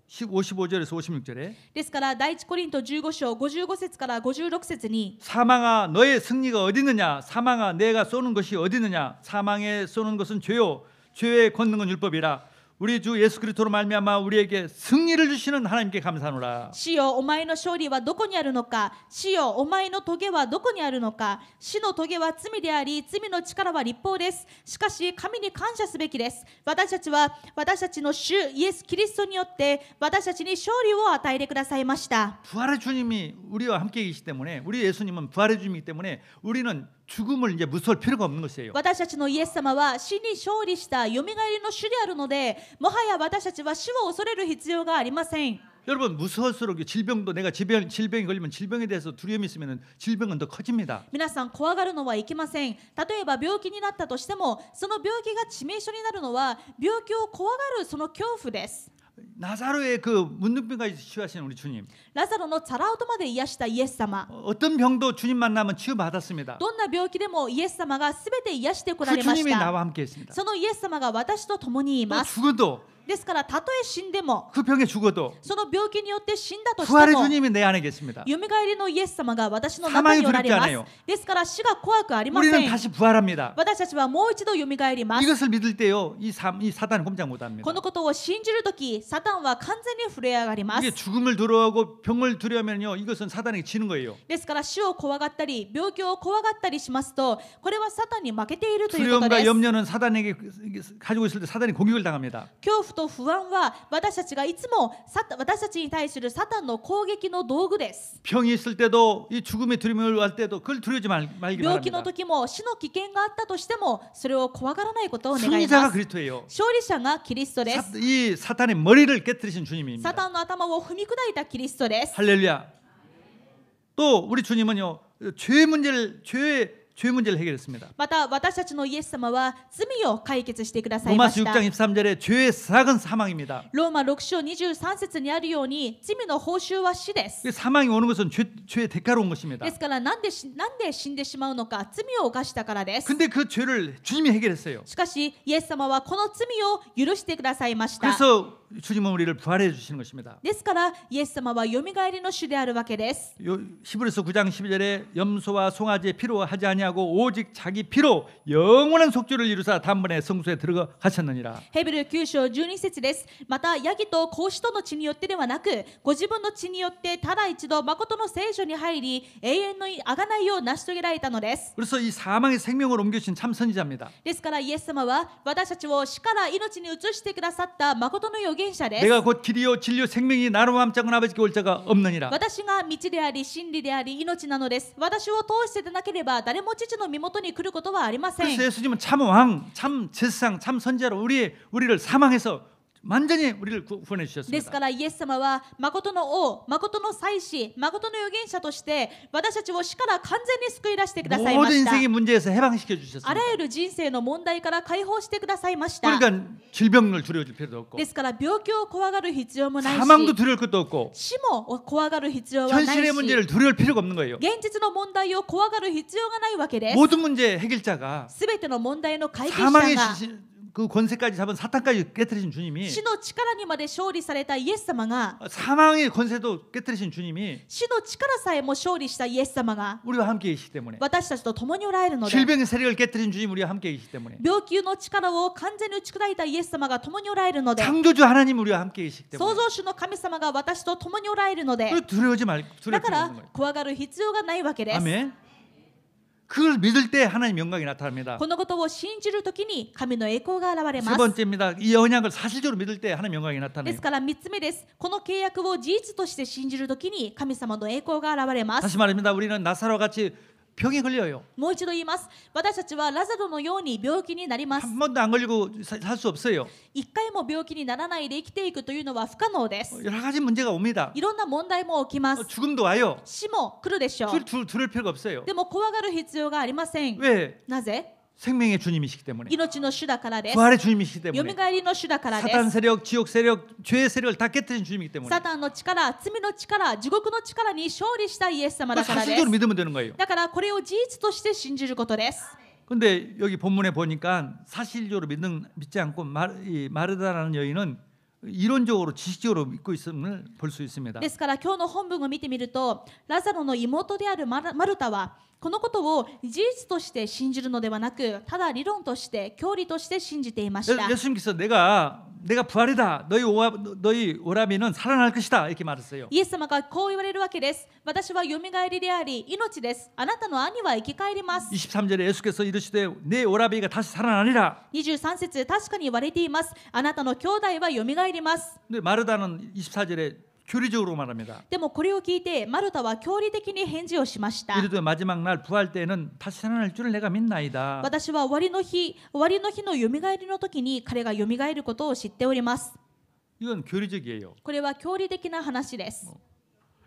55절에서 56절에 ですから第一コリント15章55節から56節に 사망아 너의 승리가 어디 있느냐 사망아 내가 쏘는 것이 어디 있느냐 사망에 쏘는 것은 죄요 죄의 권능은 율법이라 우리 주 예수 그리스도로 말미암아 우리에게 승리를 주시는 하나님께 감사하노라. 死よお前の勝利はどこにあるのか。死よお前の棘はどこにあるのか。死の棘は罪であり罪の力は律法です。しかし神に感謝すべきです。私たちは私たちの主イエス・キリストによって私たちに勝利を与えてくださいました。 부활의 주님이 우리와 함께 계시기 때문에 우리 예수님은 부활의 주님이기 때문에 우리는 죽음을 이제 무서울 필요가 없는 것이에요. 私たちのイエス様は死に勝利したよみがえりの主であるのでもはや私たちは死を恐れる必要がありません。 여러분 무서울수록 질병도 내가 질병이 걸리면 질병에 대해서 두려움이 있으면 질병은 더 커집니다. 皆さん怖がるのはいけません。例えば病気になったとしてもその病気が致命傷になるのは病気を怖がるその恐怖です。 나사로의 그 문둥병까지 치유하시는 우리 주님. ラザロのチャラ男まで癒したイエス様。 어떤 병도 주님 만나면 치유받았습니다. どんな病気でもイエス様がすべて癒してこら 그 れまし 주님이 た。 나와 함께 했습니다. そのイエス様が私と共にい 또 ます。 죽어도 ですからたとえ死んでも 그 병에 죽어도 その病気によって死んだとして 부활의 も 주님이 내 안에 계십니다. よみがえりのイエス様が私の中におられます。ですから死が怖くありませ 우리는 ん。 다시 부활합니다. 私たちはもう一度よみがえります。 이것을 믿을 때요, 이 사단은 꼼짝 こ 못합니다. のことを信じるとき、サタンは完全に震え上がりま 이게 す。 죽음을 두려워하고 병을 두려우면요, 이것은 사단에게 지는 거예요. ですから死を怖がったり、病気を怖がったりしますと、これはサタンに負けているということで 두려움과 す。 염려는 사단에게 가지고 있을 때 사단이 공격을 당합니다. 恐怖と不安は私たちがいつも私たちに対するサタンの攻撃の道具です。 병이 있을 때도 이 죽음의 두려움을 할 때도 그걸 두려우지 말기 病気の 바랍니다. 時も死の危険があったとしてもそれを怖がらないことを願いま 승리자가 す。 그리스도예요. 勝利者がキリストです。 이 사탄의 머리를 깨뜨리신 주님입니다. サタンの頭を踏み砕いたキリストです。 할렐루야. 또 우리 주님은요, 죄 문제를 해결했습니다. また私たちのイエス様は罪を解決してくださいま 로마서 した。 6장 23절에 죄의 사악은 사망입니다. ローマ6章23節にあるように罪の報酬は死です。 사망이 오는 것은 죄의 대가로 온 것입니다. ですからなんで死んでしまうのか、罪を犯したからです。 근데 그 죄를 주님이 해결했어요. しかしイエス様はこの罪を許してくださいました。 그래서 주님은 우리를 부활해 주시는 것입니다. ですからイエス様はよみがえりの主であるわけです。 히브리서 9장 12절에 염소와 송아지의 피로 하지 아니하고 오직 자기 피로 영원한 속죄를 이루사 단번에 성소에 들어가셨느니라. ヘブル9章12節です。またヤギと子牛との血によってではなく、ご自分の血によってただ一度誠の聖所に入り、永遠の贖いを成し遂げられたのです。 그래서 이 사망의 생명을 옮겨주신 참 선지자입니다. ですからイエス様は私たちを死から命に移してくださった誠の預言者です。 내가 곧 길이요 진리요 생명이 나로 함짝은 아버지께 올 자가 없느니라. 私が道であり真理であり命なのです。私を通してでなければ誰も父の身元に来ることはありません。 그래서 예수님은 참 왕, 참 제사장, 참 선지자로 우리를 사망해서 완전히 우리를 구원해 ですか 주셨습니다. らイエス様は誠の王、誠の祭司、誠の預言者として私たちを死から完全に救い出してくださいま 모든 した。 인생의 문제에서 해방시켜 あ 주셨습니다. らゆる人生の問題から解放してくださいました。 그러니까 질병을 두려워질 필요도 없고 ですから病気を怖がる必要もないし、 사망도 두려울 것도 없고 死も怖がる必要はない 현실의 し、 문제를 두려울 필요가 없는 거예요. 現実の問題を怖がる必要がないわけです。 모든 문제 해결자가 すべての問題の解決者 사망의 が 그 권세까지 잡은 사탄까지 깨뜨리신 주님이 死の力にまで勝利されたイエス様が 사망의 권세도 깨뜨리신 주님이 死の力さえも勝利したイエス様が 우리와 함께 계시기 때문에 私たちと共におられるので、 질병의 세력을 깨뜨린 주님 우리와 함께 계시기 때문에 病気の力を完全に打ち砕いたイエス様が共におられるので、 창조주 하나님 우리와 함께 계시기 創 때문에 造主の神様が私と共におられるので、 두려워하지 말고 だ 두려울 か 필요 ら 없는 거예요. 怖がる必要がないわけです。 아멘. 그걸 믿을 때 하나님 영광이 나타납니다. このことを信じるときに神の栄光が現れ 세 ます。 번째입니다. 이 언약을 사실적으로 믿을 때 하나님 영광이 で 나타나요. すから3つ目です。この契約を事実として信じるときに神様の栄光が現れます。 다시 말합니다. 우리는 나사로와 같이 병에 걸려요. もう一度言います。私たちはラザロのように病気になります。 한 번도 안 걸리고 살 수 없어요. 一回も病気にならないで生きていくというのは不可能です。 여러 가지 문제가 옵니다. いろんな問題も起きます。 죽음도 와요. 死も来るでしょう。 두려울 필요가 없어요. でも怖がる必要がありません。 왜? なぜ？ 생명의 주님이시기 때문에. 命の主だからです。 부활의 주님이시기 よみ 때문에. がえりの主だからで 사탄 す。 세력, 지옥 세력, 죄의 세력을 다 깨뜨린 주님이기 때문에. サタンの力、罪の力、地獄の力に勝利したイエス様 그걸 だからです。 사실적으로 믿으면 되는 거예요. だからこれを事実として信じることです。 근데 여기 본문에 보니까 사실적으로 믿지 않고 마르다라는 여인은 이론적으로 지식적으로 믿고 있음을 볼 수 있습니다. ですから今日の本文を見てみると、ラザロの妹であるマルタはこのことを事実として信じるのではなく、ただ理論として教理として信じていました。 예수님께서 내가 부활이다. 너희 오라비는 살아날 것이다. 이렇게 말했어요. イエス様がこう言われるわけです。私はよみがえりであり命です。あなたの兄は生き返ります。 23절에 예수께서 이르시되 내 오라비가 다시 살아나리라. 23節確かに言われています。あなたの兄弟はよみがえります。 근데 마르다는 24절에 교리적으로 말합니다. でもこれを聞いてマルタは教理的に返事をしました。 이르되 마지막 날 부활 때에는 다시 살아날 줄을 내가 믿나이다. 私は終わりの日のよみがえりの時に彼がよみがえることを知っております。 이건 교리적이에요. これは教理的な話です。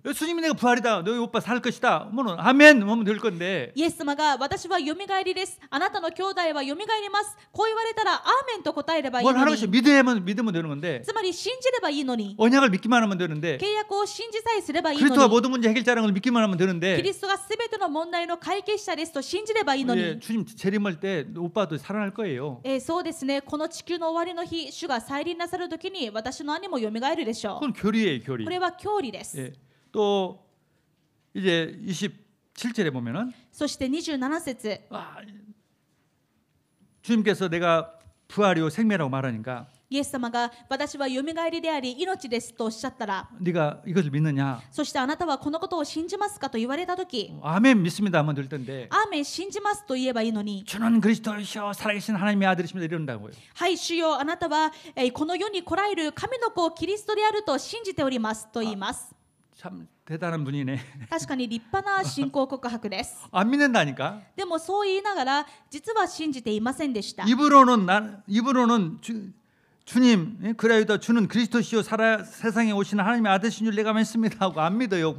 예수님이 내가 부활이다. 너희 오빠 살 것이다. 뭐는 아멘 하면 될 건데 イエス様が私はよみがえりです。あなたの兄弟はよみがえります。こう言われたらアーメンと答えればいい 뭘 の 하는 것이 に。 믿으면 되는 건데 つまり信じればいいのに。 언약을 믿기만 하면 되는데 契約を信じさえすればいい 그리스도가 のに。 모든 문제 해결자라는 걸 믿기만 하면 キ 되는데 リストがすべての問題の解決者ですと信じればいいの 예, に。 주님 재림할 때 오빠도 살아날 거예요. そうですね。この地球の終わりの日、主が再臨なさるときに私の兄もよみがえるでしょう。 그건 교리예요, 교리. これは教理です。 예. 또 이제 27절에 보면은 そして27節 주님께서 내가 부활이요 생명이라고 말하니까 イエス様が私はよみがえりであり命ですとおっしゃったら 네가 이것을 믿느냐? そしてあなたはこのことを信じますかと言われたとき 아멘 믿습니다 하면 될 텐데 アーメン信じますと言えばいいのに 주는 그리스도이시여 살아계신 하나님의 아들이십니다 이런다고요. はい主よあなたはこの世に来られる神の子キリストであると信じておりますと言います 참 대단한 분이네. 確かに立派な信仰告白です 안 믿는다니까. でもそう言いながら実は信じていませんでした 입으로는 주님 그라유다 주는 그리스도시요 세상에 오시는 하나님의 아들이신 줄 내가 믿습니다 하고 안 믿어요.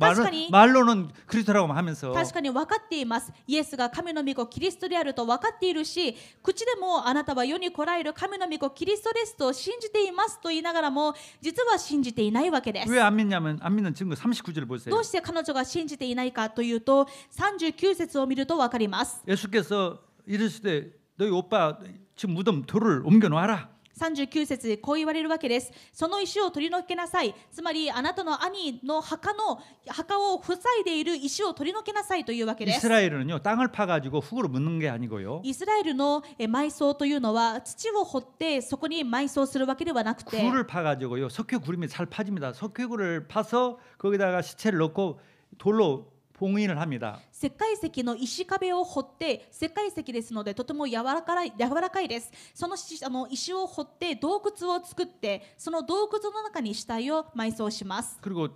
말로는 그리스도라고 하면서 確かに分かっていますイエスが神の御子キリストであると分かっているし口でもあなたは世に来られる神の御子キリストですと信じていますと言いながらも実は信じていないわけです 왜 안 믿냐면 안 믿는 증거 39절 보세요. どうして彼女が信じていないかというと39節を見ると分かります 예수께서 이르시되 너희 오빠 지금 무덤 돌을 옮겨 놓아라. 39節こう言われるわけですその石を取り除けなさいつまりあなたの兄の墓を塞いでいる石を取り除けなさいというわけです 이스라엘은요 땅을 파가지고 흙으로 묻는 게 아니고요. イスラエルの埋葬というのは土を掘ってそこに埋葬するわけではなくて 굴을 파가지고요 석회구름이 잘 파집니다. 석회구를 파서 거기다가 시체를 넣고 돌로 봉인을 합니다. 石灰石の石壁を掘って石灰石ですのでとても柔らかいですその石を掘って洞窟を作ってその洞窟の中に死体を埋葬します 그리고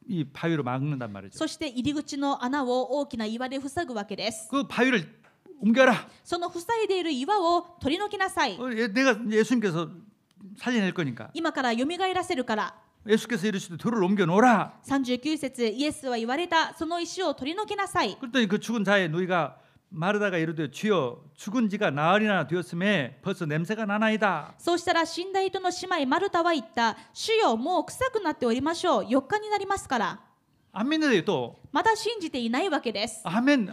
이 바위로 막는단 말이죠. そして入り口の穴を大きな岩で塞ぐわけです 그 바위를 옮겨라. その塞いでいる岩を取り除きなさい 내가 예수님께서 살려낼 거니까. 今から蘇らせるから 예수께서 이르시되 돌을 옮겨 놓으라. 39節イエスは言われたその石を取り除きなさい 그랬더니 그 죽은 자의 누이가 마르다가 이르되 주여 죽은 지가 나흘이나 되었음에 벌써 냄새가 나나이다. そうしたら死んだ人の姉妹マルタは言った主よもう臭くなっておりましょう4日になりますから 안 믿는데 또 まだ信じていないわけです 아멘.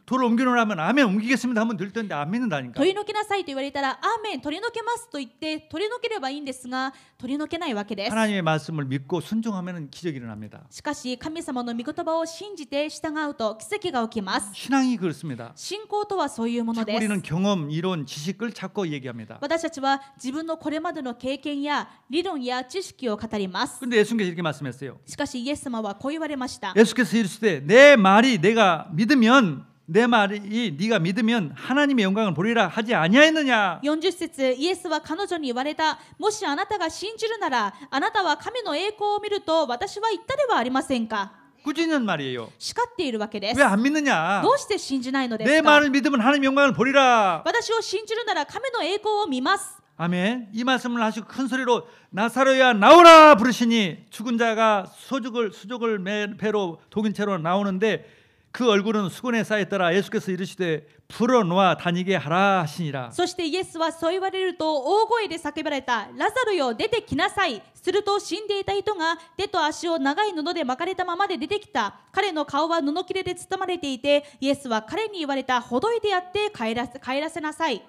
돌을 옮겨 놓으라면 아멘 옮기겠습니다 하면 될 텐데 안 믿는다니까. 取り除きなさいと言われたらアーメン取り除けますと言って取り除ければいいんですが取り除けないわけです 하나님의 말씀을 믿고 순종하면 기적이 일어납니다. しかし神様の御言葉を信じて従うと奇跡が起きます 신앙이 그렇습니다. 信仰とはそういうもの 자꾸 です 우리는 경험, 이론, 지식을 찾고 얘기합니다. 私たちは自分のこれまでの経験や理論や知識を語ります 근데 예수님께서 이렇게 말씀했어요. しかしイエス様はこう言われました 예수께서 이르시되 내 말이 내가 믿으면 내 말이 네가 믿으면 하나님의 영광을 보리라 하지 아니하였느냐. 40節イエスは彼女に言われたもしあなたが信じるならあなたは神の栄光を見ると私は言ったではありませんか 꾸짖는 말이에요. 叱っているわけです 왜 안 믿느냐. どうして信じないので 내 すか 말을 믿으면 하나님의 영광을 보리라. 私を信じるなら神の栄光を見ます 아멘. 이 말씀을 하시고 큰 소리로 나사로야 나오라 부르시니 죽은 자가 수족을 배로 독인 채로 나오는데 그 얼굴은 수건에 쌓였더라. 예수께서 이르시되 풀어놓아 다니게 하라 하시니라. そしてイエスはそう言われると大声で叫ばれたラザロよ出てきなさいすると死んでいた人が手と足を長い布で巻かれたままで出てきた彼の顔は布切れで包まれていてイエスは彼に言われたほどいてやって帰らせなさい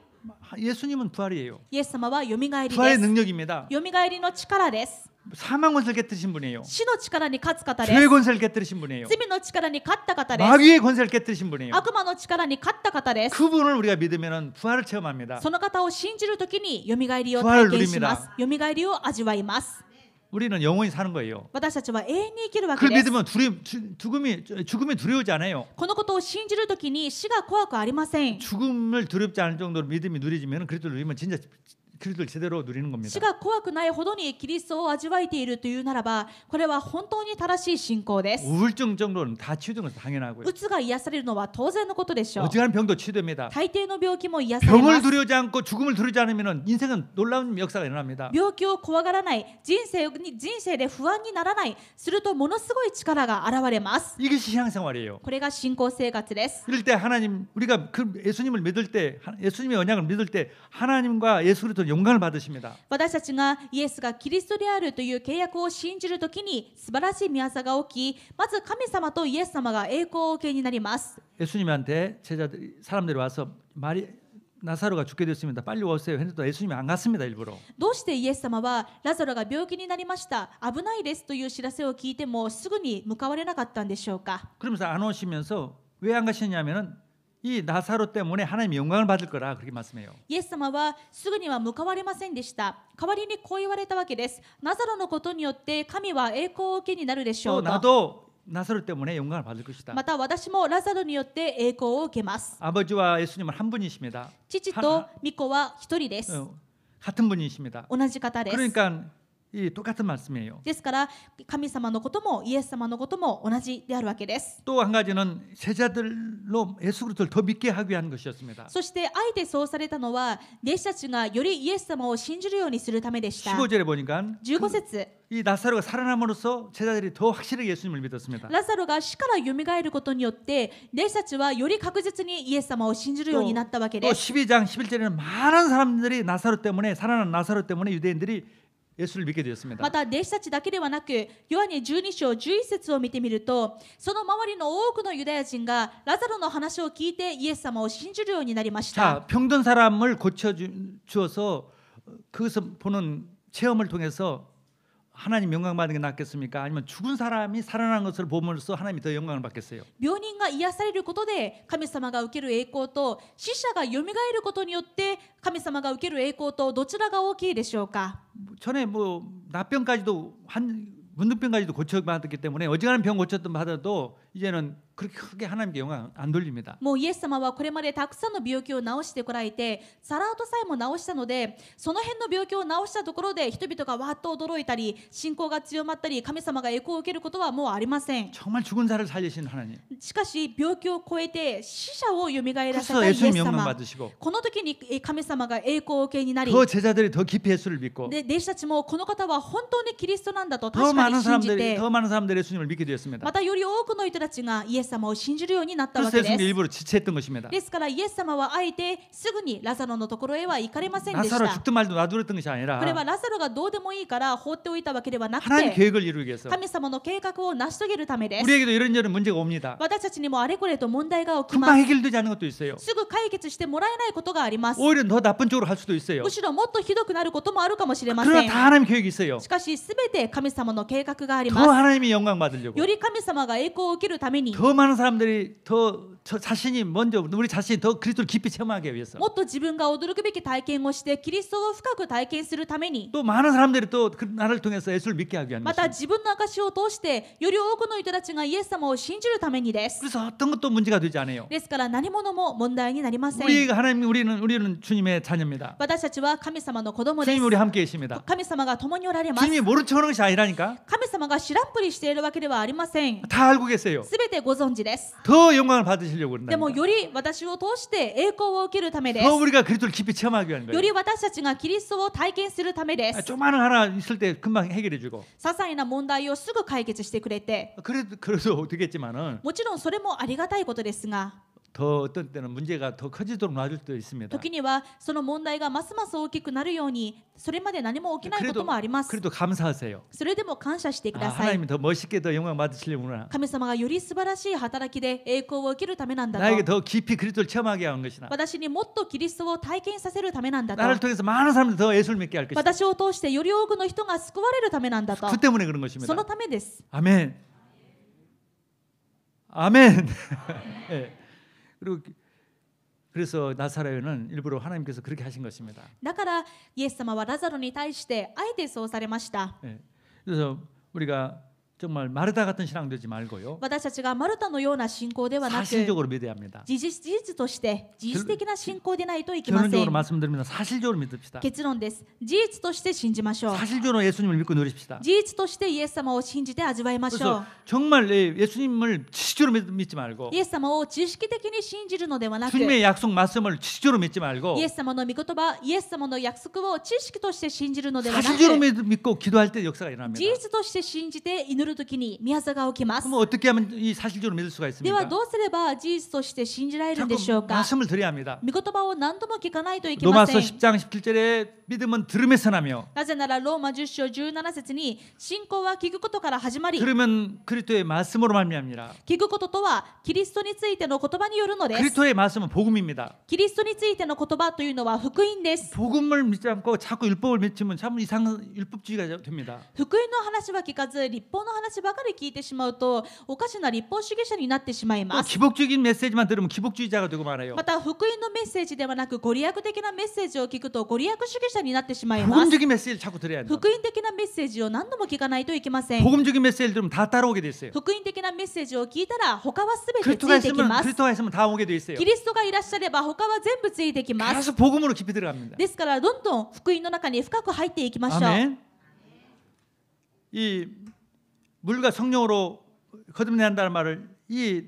예수님은 부활이에요. イエス様はよみがえり 부활의 です 능력입니다. よみがえりの力です 사망 권세를 깨뜨리신 분이에요. 死の力に勝つ方で 죄의 す 권세를 깨뜨리신 분이에요. 罪の力に勝った方です 마귀의 권세를 깨뜨리신 분이에요. 悪魔の力に勝った方です 그분을 우리가 믿으면 부활을 체험합니다. その方を信じるときによみがえりを 부활을 体験しま 누립니다. すよみがえりを味わいます 우리는 영원히 사는 거예요. 私たちは永遠に生きるわけ 그걸 です 믿으면 죽음이 두려우지 않아요. このことを信じるときに死が怖くありません 죽음을 두렵지 않을 정도로 믿음이 누리지면 그리스도를 누리면 진짜 그리스도를 제대로 누리는 死 겁니다. が怖くないほどにキリストを味わえているというならば、これは本当に正しい信仰です。 우울증 정도는 다 치유되는 것은 당연하고요. うつが癒されるのは当然のことでしょう。 어지간한 병도 치유됩니다. 大抵の病気も癒されま 병을 す。 두려워하지 않고 죽음을 두려워하지 않으면 인생은 놀라운 역사가 일어납니다. 病気を怖がらない、人生で不安にならない、するとものすごい力が現れます。 이것이 신앙생활이에요. これが信仰生活です。 이럴 때 하나님 우리가 그 예수님을 믿을 때 예수님의 언약을 믿을 때 하나님과 예수 그리스도 영광을 받으십니다. 私たちがイエスがキリストであるという契約を信じるときに素晴らしい御業が起き、まず神様とイエス様が栄光を受けになります。 예수님한테 제자들 사람들이 와서 말이 나사로가 죽게 됐습니다. 빨리 오세요. 했는데 예수님이 안 갔습니다. 일부러. どうしてイエス様はラザロが病気になりました、危ないですという知らせを聞いてもすぐに向かわれなかったんでしょうか。 그러면서 안 오시면서 왜 안 가시냐면은 이 나사로 때문에 하나님의 영광을 받을 거라 그렇게 말씀해요. イエス様はすぐには向かわれませんでした。代わりにこう言われたわけです。ナザロのことによって神は栄光を受けになるでしょ 또 うと。 나도 나사로 때문에 영광을 받을 것이다. また私もラザロによって栄光を受けます。 아버지와 예수님은 한 분이십니다. 父と御子は一人です。 같은 분이십니다. 同じ方です。 그러니까 이 똑같은 말씀이에요. ですから神様のこともイエス様のことも同じであるわけです。 또 한 가지는 제자들로 예수 그리스도를 더 믿게 하기 위한 것이었습니다. そしてあえてそうされたのは弟子たちがよりイエス様を信じるようにするためでした。 15절에 보니까 15節 이 나사로가 살아남으로써 제자들이 더 확실하게 예수님을 믿었습니다. ラザロが死からよみがえることによって弟子たちはより確実にイエス様を信じるようになったわけ 또 です。 12장 11절에는 많은 사람들이 나사로 때문에 살아난 나사로 때문에 유대인들이 예수를 믿게 되었습니다. また弟子たちだけではなくヨハネ12章11節を見てみると、その周りの多くのユダヤ人がラザロの話を聞いてイエス様を信じるようになりました。 자, 병든 사람을 고쳐 주어서 그것을 보는 체험을 통해서 하나님 영광 받는 게 낫겠습니까? 아니면 죽은 사람이 살아난 것을 보면서 하나님이 더 영광을 받겠어요? 病人が癒されることで神様が受ける栄光と死者がよみがえることによって神様が受ける栄光とどちらが大きいでしょうか。 전에 뭐 납병까지도 문둥병까지도 고쳐받았기 때문에 어지간한 병 고쳤던 받아도 이제는 그렇게 크게 하나님께 영광 안 돌립니다. もうイエス様はこれまでたくさんの病気を治してこられて、サラートさえも治したので、その辺の病気を治したところで人々がわっと驚いたり信仰が強まったり神様が栄光を受けることはもうありません。 정말 죽은 자를 살리신 하나님. しかし病気を超えて死者をよみがえらせ 그래서 たイエス 예수님 영광 様、 받으시고 この時に神様が栄光を受けになり、 더 제자들이 더 깊이 예수를 믿고 で弟子たちもこの方は本当にキリストなんだと 더 確か 많은 に信じ 사람들이 て、 더 많은 사람들이 예수님을 믿게 되었습니다. またより多くの人たちがイエス様を信じるようになったわ 그래서 けで 예수님이 す。 일부러 지체했던 것입니다. ですからイエス様はあえてすぐにラザロのところへは行かれませんでし 나사로 た。 죽든 말든 놔두었던 것이 아니라 これはラザロがどうでもいいから放っておいたわけではなく 하나님 て、 계획을 이루기 위해서 神様の計画を成し遂げるためです。 우리에게도 이런저런 문제가 옵니다. 私たちにもあれこれと問題が起きま 금방 す。 해결되지 않는 것도 있어요. すぐ解決してもらえないことがあります。 오히려 더 나쁜 쪽으로 갈 수도 있어요. むしろもっとひどくなることもあるかもしれませ 그러나 ん。 다 하나님 계획이 있어요. しかしすべて神様の計画があり 더 ます。 하나님이 영광 받으려고 より神様が栄光を受けるために、 더 많은 사람들이 더 저 자신이 먼저 우리 자신이 더 그리스도를 깊이 체험하기 위해서 もっと自分が驚くべき体験をしてキリストを深く体験するために、 또 많은 사람들이 또 그 나를 통해서 예수를 믿게 하기 위한 また 것입니다. 自分の証を通してより多くの人たちがイエス様を信じるためにです。 그래서 어떤 것도 문제가 되지 않아요. ですから何者も問題になりません。 우리가 하나님 우리는 주님의 자녀입니다. 私たちは神様の子供です 주님 우리 함께 계십니다. 神様が共におられます。 주님이 모른 척하는 것이 아니라니까 神様が知らんぷりしているわけではありません。 다 알고 계세요. すべてご存知です。 더 영광을 받으시려고 でも 그런다. より私を通して栄光を受けるためです。 더 우리가 그리스도를 깊이 체험하기 위한 よ 거예요. り私たちがキリストを体験するためです。 조그마한 하나 있을 때 금방 해결해주고 些細な問題をすぐ解決してくれて、 그래도 되겠지만은 もちろんそれもありがたいことですが、 더 어떤 때는 문제가 더 커지도록 놔줄 수도 있습니다. 時にはその問題がますます大きくなるように、それまで何も起きないこともあります。 그래도 감사하세요. それでも感謝してく 아, ださい。 하나님이 더 멋있게 더 영광 받으시려구나. 神様がより素晴らしい働きで栄光を受けるためなんだ 나에게 と。 더 깊이 그리스도를 체험하게 하는 것이나 私にもっとキリストを体験させるためなんだ 나를 と。 통해서 많은 사람들이 더 예수를 믿게 할 것이다. 私を通してより多くの人が救われるためなんだと。 그 때문에 그런 것입니다. そのためです。 아멘. 아멘. 예. 그리고 그래서 나사로는 일부러 하나님께서 그렇게 하신 것입니다. だからイエス様はラザロに対してあえてそうされました。 예. 그래서 우리가 정말 마르다 같은 신앙 되지 말고요. 私たちがマルタのような信仰ではなく、 사실적으로 믿어야 합니다. 事実として事実的な信仰でないといけませ 결론적으로 ん。 말씀드립니다. 사실적으로 믿읍시다. 結論です。事実として信じましょう。 사실적으로 예수님을 믿고 누리십시다. 事実としてイエス様を信じて味わいましょ 그래서 う。 정말 예수님을 지식적으로 믿지 말고 イエス様を知識的に信じるのではなく、イ 주님의 약속 말씀을 지식적으로 믿지 말고 エス様の御言葉、イエス様の約束を知識として信じるのではなく、 사실적으로 믿고 기도할 때 역사가 일어납니다. 事実として信じて祈るときに宮座が起きます。 그럼 어떻게 하면 이 사실적으로 믿을 수가 では 있습니까? どうすれば事実として信じられるんでしょう 자꾸 か。 말씀을 드려야 합니다. 御言葉を何度も聞かないといけませ 로마서 ん。 10장 17절에 믿음은 들음에서 나며 なぜならローマ10章17節に信仰は聞くことから始まり、 들으면 그리스도의 말씀으로 말미암니라. 聞くこととはキリストについての言葉によるのです。 그리스도의 말씀은 복음입니다. キリストについての言葉というのは福音です。 복음을 믿지 않고 자꾸 율법을 믿으면 참 이상한 율법주의가 됩니다. 福音の話は聞かず立法の話ばかり聞いてしまうとおかしな立法主義者になってしまい 또 ます。 기복적인 메시지만 들으면 기복주의자가 되고 말아요. また福音のメッセージではなくご利益的なメッセージを聞くとご利益主義者になってしまいます。 복음적인 메시지를 자꾸 들어야 합니다. 福音的なメッセージを何度も聞かないといけません。 복음적인 메시지를 들으면 다 따라오게 돼 있어요. 福音的なメッセージを聞いたら他はすべてつ 그리스도가 いてきます。 있으면 다 오게 돼 있어요. キリストがいらっしゃれば他は全部ついてきます。 계속 복음으로 깊이 들어갑니다. ですからどんどん福音の中に深く入っていきましょう。 아멘. 이 물과 성령으로 거듭내야 한다는 말을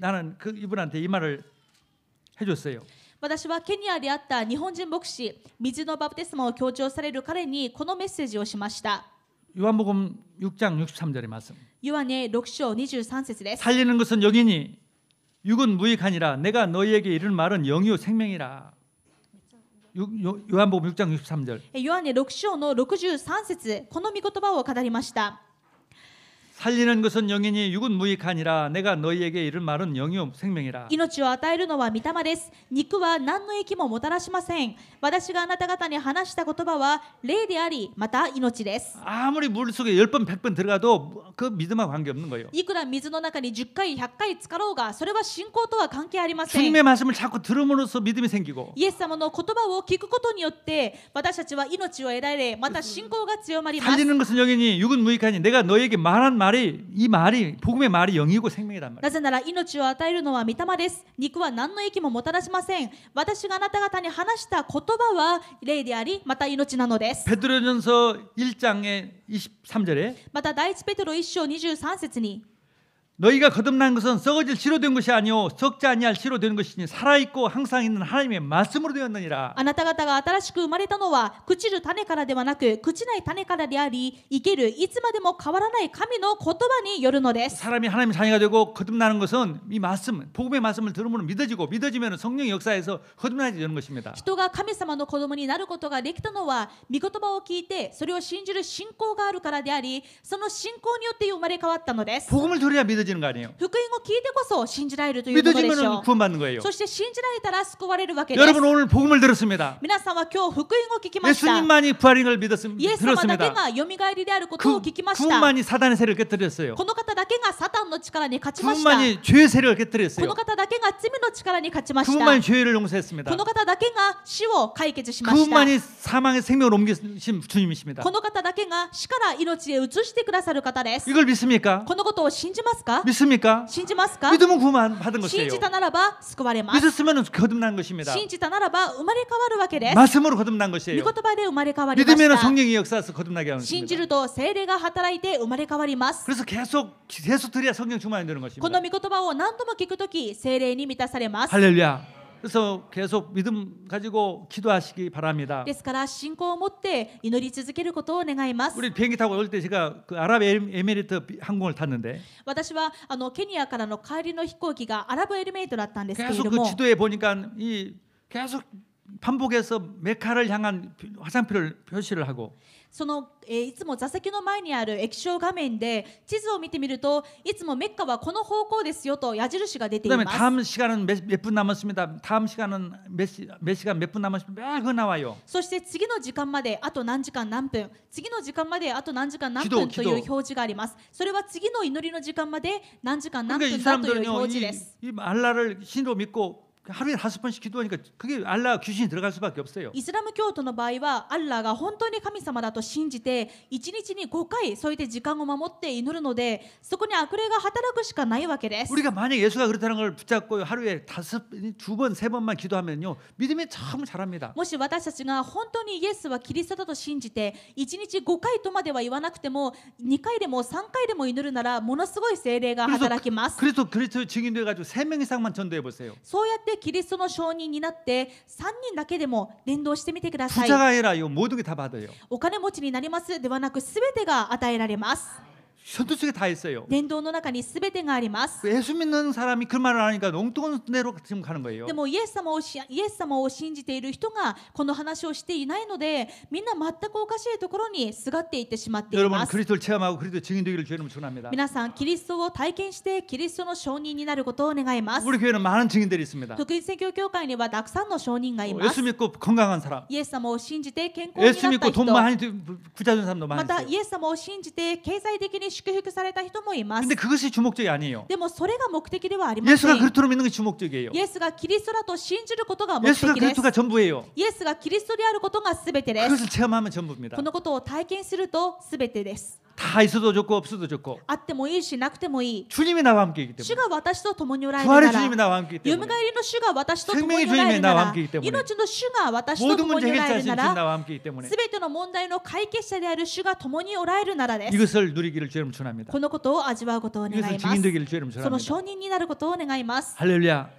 나는 이분한테 이 말을 해줬어요. 私はケニアであった日本人牧師、水のバプテスマを強調される彼にこのメッセージをしました。 요한복음 6장 63절의 말씀. ヨハネ6章23節です。 살리는 것은 영이니 육은 무익하니라. 내가 너희에게 이르는 말은 영이요 생명이라. 요한복음 6장 63절. ヨハネ6章の63節、この御言葉を語りました。 살리는 것은 영이니 육은 무익하니라. 내가 너희에게 이른 말은 영이요 생명이라. 命を与えるのは御霊です。肉は何の益ももたらしません。私があなた方に話した言葉は霊であり、また命です。 아무리 물 속에 10번 100번 들어가도 그 믿음하고 관계없는 거예요. いくら水の中に10回100回浸かろうがそれは信仰とは関係ありません。 주님의 말씀을 자꾸 들음으로써 믿음이 생기고 イエス様の言葉を聞くことによって私たちは命を得られ、また信仰が強まります。 살리는 것은 영이니 육은 무익하니 내가 너에게 말한 말이 이 말이 복음의 말이 영이고 생명이란 말이에요. なぜなら命を与えるのは御霊です。肉は何の益ももたらしません。私があなた方に話した言葉は霊であり、また命なのです。 베드로전서 1장의 23절에 また第一ペテロ1章23節に 너희가 거듭난 것은 썩어질 씨로 된 것이 아니요 썩지 아니할 씨로 된 것이니 살아있고 항상 있는 하나님의 말씀으로 되었느니라. あなた方が新しく生まれたのは朽ちる種からではなく朽ちない種からであり、生けるいつまでも変わらない神の言葉によるのです。 사람이 하나님의 자녀가 되고 거듭나는 것은 이 말씀, 복음의 말씀을 들으면 믿어지고 믿어지면 성령의 역사에서 거듭나게 되는 것입니다. 人が神様の子供になることができたのは御言葉を聞いてそれを信じる信仰があるからであり、その信仰によって生まれ変わったのです。 복음을 들어야 믿어지는 거 아니에요. 福音を聞いてこそ信じられるということでしょ 믿어지면 う。 구원받는 거예요. そして信じられたら救われるわけです。 여러분 오늘 복음을 들었습니다. 皆さんは今日福音を聞きました。 예수님만이 부활인 걸 イエス様だけ 들었습니다. がよみがえりであることを聞きました。 그분만이 사단의 세력을 깨뜨렸어요. この方だけがサタンの力に勝ちました。 그분만이 죄의 세력을 こ 깨뜨렸어요. の方だけが罪の力に勝ちました。 그분만이 죄를 용서했습니다. この方だけが死を解決しました。 그분만이 사망의 생명을 옮기신 주님이십니다. この方だけが死から命へ移してくださる方です。 이걸 믿습니까? このことを信じますか？ 믿습니까? 信じますか？ 믿으면 구원받은 信 것이에요. じたならば救われます。 믿었으면 거듭난 것입니다. 信じたならば生まれ変わるわけです。 말씀으로 거듭난 御 것이에요. 言葉で生まれ変わりま 믿으면 した。 성령의 역사에서 거듭나게 하는 信じ 것입니다. ると聖霊が働いて生まれ変わります。 그래서 계속 들어야 성령 충만이 되는 こ 것입니다. の御言葉を何度も聞くとき聖霊に満たされます。 할렐루야. 그래서 계속 믿음 가지고 기도하시기 바랍니다. ですから信仰を持って祈り続けることを願います。 우리 비행기 타고 올 때 제가 그 아랍에미리트 항공을 탔는데 私はケニアからの帰りの飛行機がアラブエルメイトだったんですけれ 계속 ど 그 も、 지도에 보니까 이 계속 반복해서 메카를 향한 화살표를 표시를 하고 そのいつも座席の前にある液晶画面で地図を見てみるといつもメッカはこの方向ですよと矢印が出てい 그다음에 ます。 다음 시간은 몇 분 남았습니다. 다음 시간은 몇 시간 몇 분 남았습니다. 매일 그거 나와요. そして次の時間まであと何時間何分、次の時間まであと何時間何祈祷分という表示があります。それは次の祈りの時間まで何時間何 그러니까 이 分だという 사람들은요 表示です。 이 알라를 신으로 믿고 하루에 5번씩 기도하니까 그게 알라 귀신이 들어갈 수밖에 없어요. イスラム教徒の場合はアッラーが本当に神様だと信じて1日に5回そういった時間を守って祈るのでそこに悪霊が働くしかないわけです。 우리가 만약 예수가 그렇다는 걸 붙잡고 하루에 2번, 3번만 기도하면요 믿음이 참 잘합니다. もし私たちが本当にイエスはキリストだと信じて1日5回とまでは言わなくても2回でも3回でも祈るならものすごい聖霊が働きます。 그래서 그리스도 증인 돼가지고 3명 이상만 전도해 보세요. そうやってキリストの証人になって3人だけでも伝道してみてください。 부자가 아니라 이 모든 게 다 받아요. お金持ちになりますではなく全てが与えられます。 선도 속에 다 있어요. 伝道の中に全てがあります。 예수 믿는 사람이 그 말을 하니까 엉뚱한 데로 지금 가는 거예요. でもイエス様を信じている人がこの話をしていないのでみんな全くおかしいところにすがっていってしまってい 여러분 ます。 그리스도를 체험하고 그리스도 증인 되기를 주님을 축원합니다. 皆さんキリストを体験してキリストの証人になることを願います。 우리 교회는 많은 증인들이 있습니다. 福音宣教協会にはたくさんの証人がいます 예수 。 믿고 건강한 사람, イエス様を信じて健康にな 예수 った 믿고 人 돈 많이 부자 된 사람도 ま 많이 た 있어요. イエス様を信じて経済的に祝福された人もいます。 근데 그것이 주목적이 아니에요. でもそれが目的ではありませ 예수가 ん。 그리스도로 믿는 것이 주목적이에요. イエスがキリストだと信じることが目 예수가 的です。 그리스도가 전부예요. イエスがキリストであることが全てです。 그것을 체험하면 전부입니다. このことを体験すると全てです。 다 있어도 좋고 없어도 좋고 あってもいいしなくてもいい。 주님이 나와 함께이기 主 때문에 が私と共におられる 부활의 な 주님이 ら、 나와 함께이기 よみ 때문에 がえりの主が私と共に 생명의 おられ 주님이 るな 나와 ら、 함께이기 때문에 命の主が私と 모든 共に 문제 おられる 해결자신 な 주님 ら、 나와 함께이기 때문에 すべての問題の解決者である主が共におられるならです。 이것을 누리기를 주님 축원합니다. このことを味わうことを願い 이것을 ま 증인 す。 되기를 주님 その 축원합니다. 証人になることを願います。 할렐루야.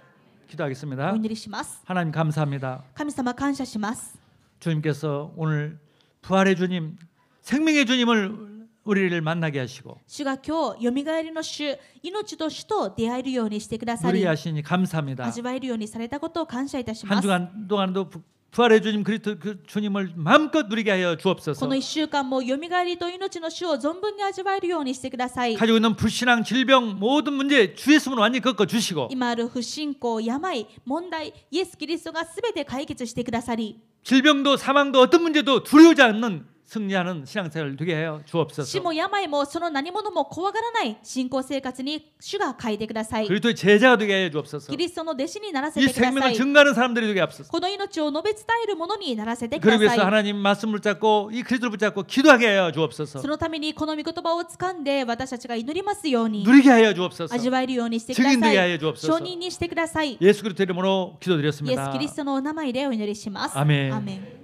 お 기도하겠습니다. 祈りします。 하나님 감사합니다. 神様感謝します。 주님께서 오늘 부활의 주님, 생명의 주님을 우리를 만나게 하시고 主が今日、よみがえりの主、命と主と出会えるようにしてくださり、 누리게 하시니 감사합니다. 味わえるようにされたことを感謝いたし 한 ます。 주간 동안도 부활의 주님 그리스도 그 주님을 마음껏 누리게 하여 こ 주옵소서. の1週間もよみがえりと命の主を存分に味わえるようにしてください。 가지고 있는 불신앙, 질병 모든 문제 주의 손으로 완전히 꺾어 주시고 今ある不信仰、病、問題、イエス・キリストがすべて解決してくださり、 질병도 사망도 어떤 문제도 두려워하지 않는 승리하는 신앙생활을 되게 하여 死 주옵소서. も病もその何者も怖がらない信仰生活に主が変えてください。 그리스도의 제자가 되게 하여 주옵소서. キリストの弟子にならせ 이 てくださ 생명을 い。 증가하는 사람들이 되게 앞서서. この命を述べ伝えるものにならせてく 그러기 ださ 위해서 い。 하나님 말씀을 붙잡고 이 그리스도를 붙잡고 기도하게 하여 주옵소서. そのためにこの御言葉を掴んで私たちが祈りますように 누리게 하여 주옵소서. 味わえるようにしてくだ 증인되게 さ 하여 い。 주옵소서. 証人にしてください。イ 예수 그리스도의 이름으로 エス・ 기도드렸습니다. キリストのお名前でお祈りします。 아멘. アーメン。